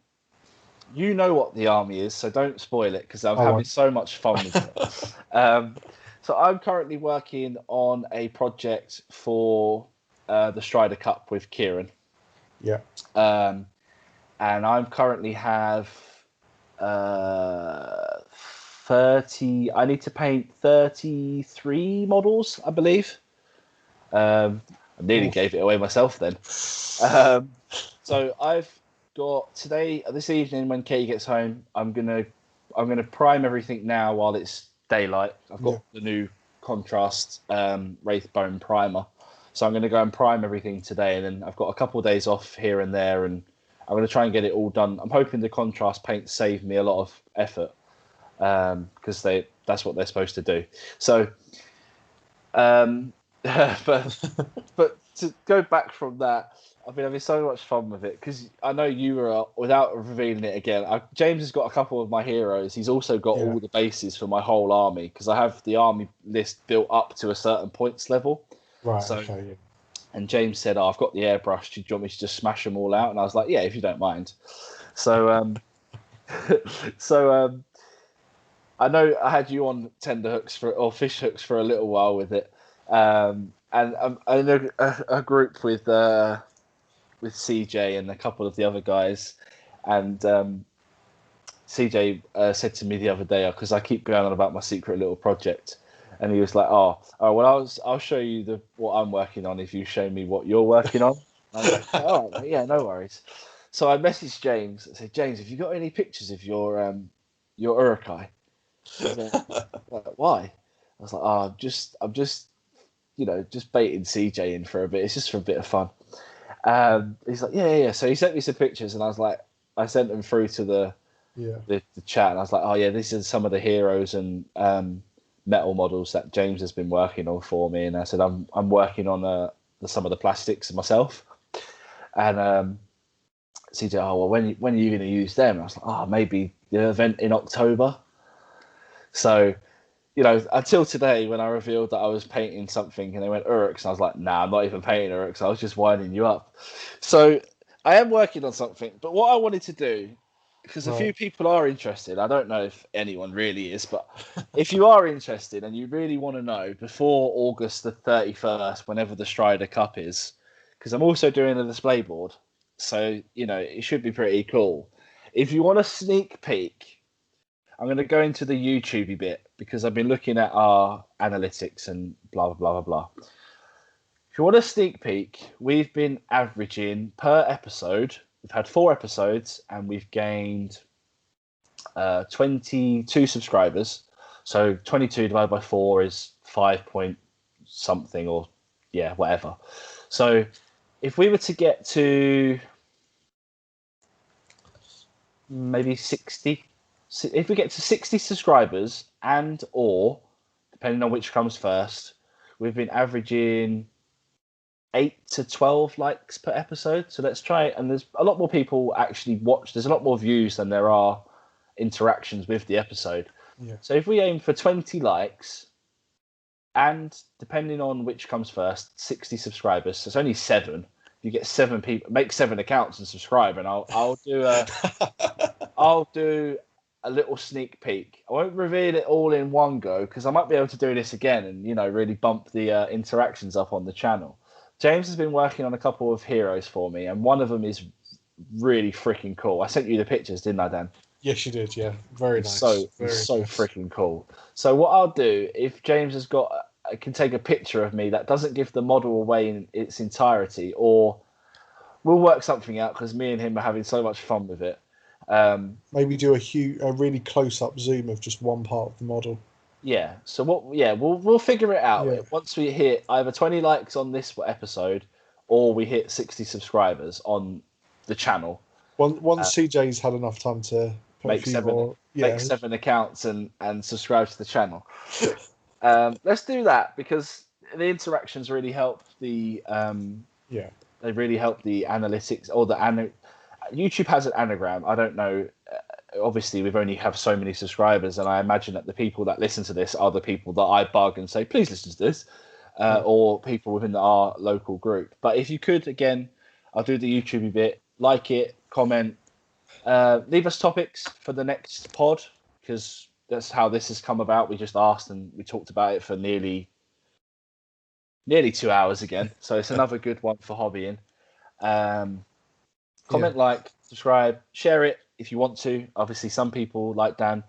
You know what the army is, so don't spoil it because I'm having so much fun with it. So I'm currently working on a project for the Strider Cup with Kieran. Yeah. And I currently have 30. I need to paint 33 models, I believe. I nearly gave it away myself then. So I've got this evening when Katie gets home, I'm gonna prime everything now while it's daylight. I've got the new contrast Wraithbone primer, so I'm gonna go and prime everything today, and then I've got a couple of days off here and there, and I'm gonna try and get it all done. I'm hoping the contrast paint saved me a lot of effort because that's what they're supposed to do. So. But to go back from that, I've been having so much fun with it because I know you were, without revealing it again, James has got a couple of my heroes. He's also got all the bases for my whole army because I have the army list built up to a certain points level. Right. So, okay. Yeah. And James said, I've got the airbrush. Do you want me to just smash them all out? And I was like, yeah, if you don't mind. So, I know I had you on tenterhooks or fish hooks for a little while with it. And I'm in a group with CJ and a couple of the other guys, and CJ said to me the other day, because I keep going on about my secret little project, and he was like, "Oh, well, I'll show you what I'm working on if you show me what you're working on." And I was like, "Oh, yeah, no worries." So I messaged James and said, "James, have you got any pictures of your Urukai?" Why? I was like, "Oh, I'm just baiting CJ in for a bit. It's just for a bit of fun." He's like, yeah. So he sent me some pictures, and I was like, I sent them through to the chat, and I was like, oh yeah, these are some of the heroes and metal models that James has been working on for me. And I said, I'm working on some of the plastics myself. And CJ, oh well, when are you going to use them? And I was like, oh, maybe the event in October. So. Until today when I revealed that I was painting something and they went Uruks, and I was like, nah, I'm not even painting Uruks. I was just winding you up. So I am working on something, but what I wanted to do, because a few people are interested, I don't know if anyone really is, but if you are interested and you really want to know before August the 31st, whenever the Strider Cup is, because I'm also doing a display board, so, it should be pretty cool. If you want a sneak peek, I'm going to go into the YouTube bit because I've been looking at our analytics and blah, blah, blah, blah. If you want a sneak peek, we've been averaging per episode. We've had 4 episodes and we've gained 22 subscribers. So 22 divided by 4 is 5 point something or, whatever. So if we were to get to maybe 60... If we get to 60 subscribers or, depending on which comes first, we've been averaging 8 to 12 likes per episode. So let's try it. And there's a lot more people actually watch. There's a lot more views than there are interactions with the episode. Yeah. So if we aim for 20 likes and, depending on which comes first, 60 subscribers. So it's only 7. you get 7 people, make 7 accounts and subscribe, and I'll do a little sneak peek. I won't reveal it all in one go because I might be able to do this again and really bump the interactions up on the channel. James has been working on a couple of heroes for me, and one of them is really freaking cool. I sent you the pictures, didn't I, Dan? Yes, you did. Yeah, very nice. So freaking cool. So what I'll do, if James can take a picture of me that doesn't give the model away in its entirety, or we'll work something out because me and him are having so much fun with it. Maybe do a really close-up zoom of just one part of the model. Yeah. So we'll figure it out once we hit either 20 likes on this episode, or we hit 60 subscribers on the channel. Once CJ's had enough time to make 7 accounts and subscribe to the channel. Let's do that because the interactions really help the they really help the analytics, or YouTube has an anagram. I don't know. Obviously, we've only have so many subscribers, and I imagine that the people that listen to this are the people that I bug and say, please listen to this, or people within our local group. But if you could, again, I'll do the YouTube bit. Like it, comment, leave us topics for the next pod, because that's how this has come about. We just asked and we talked about it for nearly 2 hours again. So it's another good one for hobbying. Comment, like, subscribe, share it if you want to. Obviously, some people, like Dan,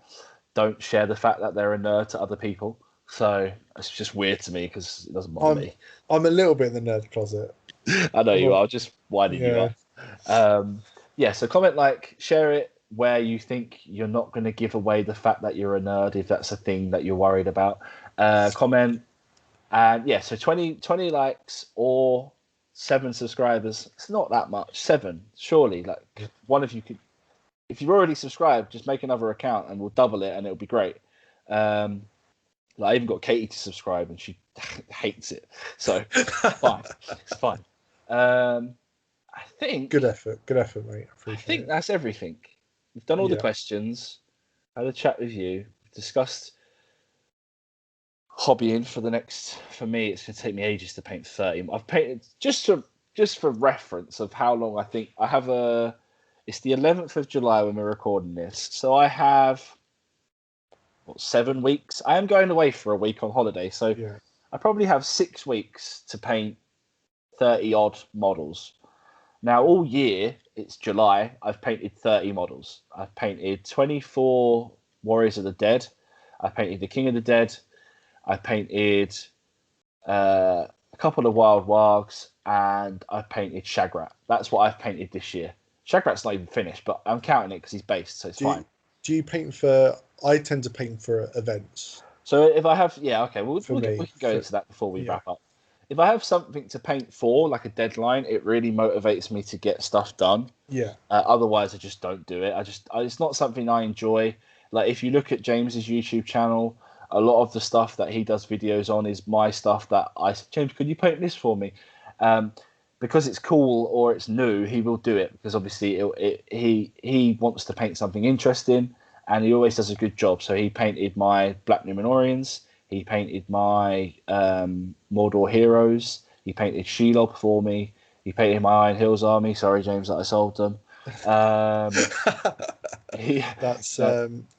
don't share the fact that they're a nerd to other people. So it's just weird to me because it doesn't bother me. I'm a little bit in the nerd closet. I know you are, just winding you up. So comment, like, share it where you think you're not going to give away the fact that you're a nerd, if that's a thing that you're worried about. Comment, and so 20 likes or 7 subscribers. It's not that much. 7, surely. Like, one of you could, if you've already subscribed, just make another account and we'll double it and it'll be great. I even got Katie to subscribe and she hates it. So fine. It's fine. I think good effort, mate. I think that's everything. We've done all the questions, had a chat with you, discussed hobbying for me. It's going to take me ages to paint 30. I've painted just for reference of how long I think I have it's the 11th of July when we're recording this. So I have 7 weeks. I am going away for a week on holiday. So I probably have 6 weeks to paint 30 odd models. Now, all year, it's July, I've painted 30 models. I've painted 24 Warriors of the Dead. I've painted the King of the Dead. I've painted a couple of Wild Wargs, and I've painted Shagrat. That's what I've painted this year. Shagrat's not even finished, but I'm counting it because he's based, so it's fine. Do you paint for... I tend to paint for events. So if I have... Yeah, okay, we can go into that before we wrap up. If I have something to paint for, like a deadline, it really motivates me to get stuff done. Yeah. Otherwise, I just don't do it. It's not something I enjoy. Like, if you look at James's YouTube channel, a lot of the stuff that he does videos on is my stuff that James, could you paint this for me? Because it's cool or it's new, he will do it because obviously he wants to paint something interesting, and he always does a good job. So he painted my Black Numenorians. He painted my Mordor heroes. He painted Shelob for me. He painted my Iron Hills army. Sorry, James, that I sold them.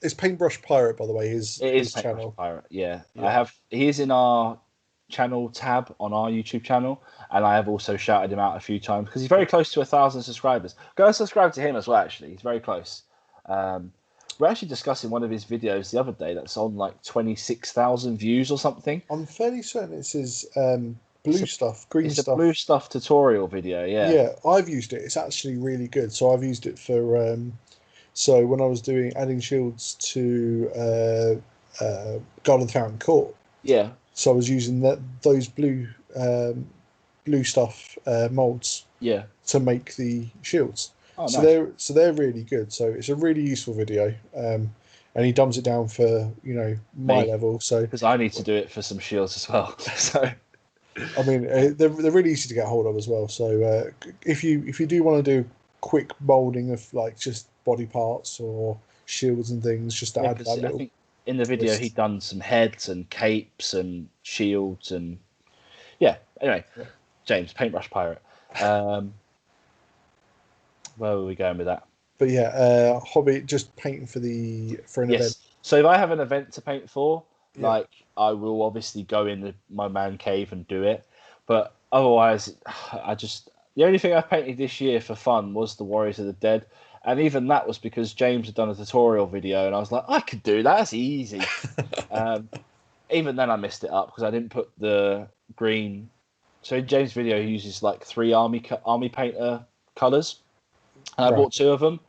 It's Paintbrush Pirate, by the way. It is Paintbrush channel. Pirate. Yeah. He is in our channel tab on our YouTube channel, and I have also shouted him out a few times because he's very close to 1,000 subscribers. Go and subscribe to him as well. Actually, he's very close. We're actually discussing one of his videos the other day that's on like 26,000 views or something. I'm fairly certain it's his green stuff. It's a blue stuff tutorial video, yeah. Yeah, I've used it. It's actually really good. So I've used it for... so when I was adding shields to Guard of the Fountain Court. Yeah. So I was using those blue stuff molds. Yeah. To make the shields. Oh, so they're really good. So it's a really useful video, and he dumbs it down for my level. So because I need to do it for some shields as well. So I mean they're really easy to get hold of as well. So if you do want to do quick molding of like just body parts or shields and things, just to add that little. I think in the video he'd done some heads and capes and shields and anyway, James, Paintbrush Pirate. Where were we going with that? But yeah, hobby, just painting for an event. Yes. So if I have an event to paint for, Yeah. like I will obviously go in my man cave and do it. But otherwise, the only thing I painted this year for fun was the Warriors of the Dead, and even that was because James had done a tutorial video, and I was like, I could do that. That's easy. Even then, I messed it up because I didn't put the green. So in James' video, he uses like 3 army painter colors, and I Right. bought 2 of them.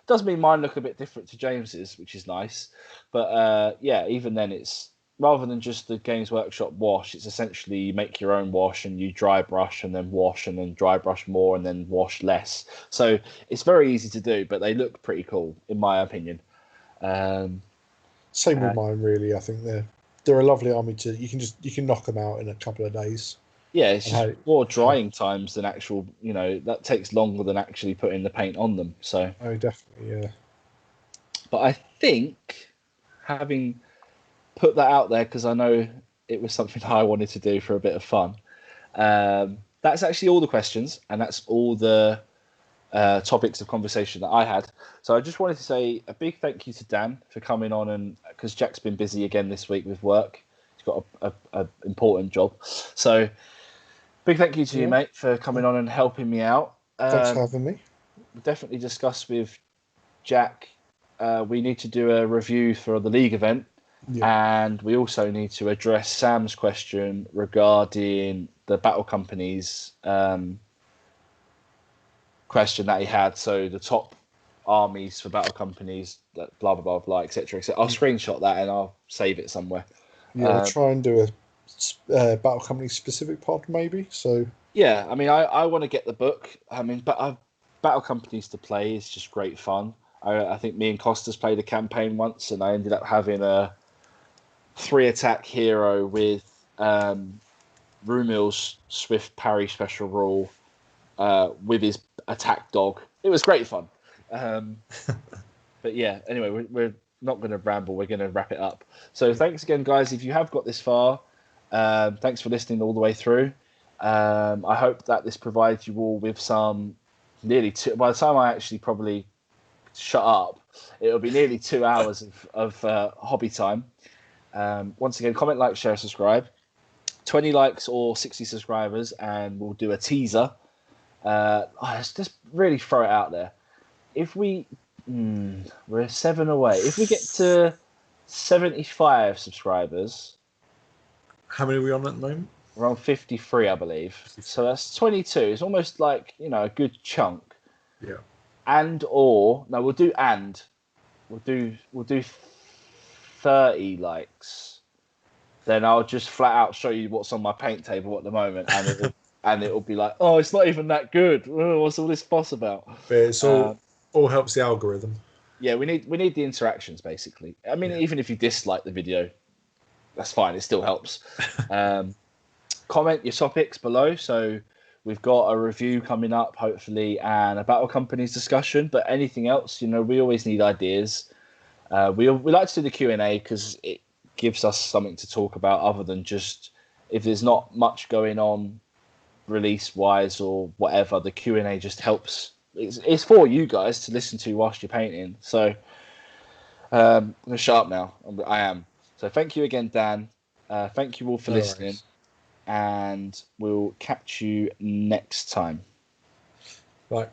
Does mean mine look a bit different to James's, which is nice. But yeah, even then, it's rather than just the Games Workshop wash, it's essentially you make your own wash and you dry brush and then wash and then dry brush more and then wash less. So it's very easy to do, but they look pretty cool in my opinion. Same with mine, really. I think they're a lovely army you can knock them out in a couple of days. Yeah, it's just more drying times than actual, that takes longer than actually putting the paint on them. So, oh, definitely, yeah. But I think having put that out there, because I know it was something I wanted to do for a bit of fun, that's actually all the questions, and that's all the topics of conversation that I had. So I just wanted to say a big thank you to Dan for coming on, and because Jack's been busy again this week with work. He's got a important job. So big thank you to you, mate, for coming on and helping me out. Thanks for having me. We'll definitely discuss with Jack. We need to do a review for the league event, and we also need to address Sam's question regarding the battle companies question that he had. So the top armies for battle companies, that blah blah blah blah, etc. I'll screenshot that and I'll save it somewhere. Yeah, we'll try and do a battle company specific pod maybe. So yeah, I mean, I want to get the book. I mean, but battle companies to play is just great fun. I think me and Costas played a campaign once, and I ended up having a 3-attack hero with Rumil's swift parry special rule with his attack dog. It was great fun. But yeah, anyway, we're not going to ramble. We're going to wrap it up. So thanks again, guys. If you have got this far, thanks for listening all the way through. I hope that this provides you all with some by the time I actually probably shut up, it'll be nearly 2 hours of hobby time. Once again, comment, like, share, subscribe. 20 likes or 60 subscribers, and we'll do a teaser. Let's just really throw it out there. If we're 7 away. If we get to 75 subscribers, how many are we on at the moment? We're on 53, I believe. So that's 22. It's almost like a good chunk. Yeah. We'll do 30 likes. Then I'll just flat out show you what's on my paint table at the moment, and it'll be like, oh, it's not even that good. What's all this fuss about? But it's all helps the algorithm. Yeah, we need the interactions basically. I mean, even if you dislike the video, that's fine. It still helps. Comment your topics below. So we've got a review coming up, hopefully, and a battle companies discussion. But anything else, we always need ideas. We like to do the Q&A because it gives us something to talk about other than just if there's not much going on release-wise or whatever. The Q&A just helps. It's for you guys to listen to whilst you're painting. So I'm going to shut up now. I am. So thank you again, Dan. Thank you all for listening. Worries. And we'll catch you next time. Bye.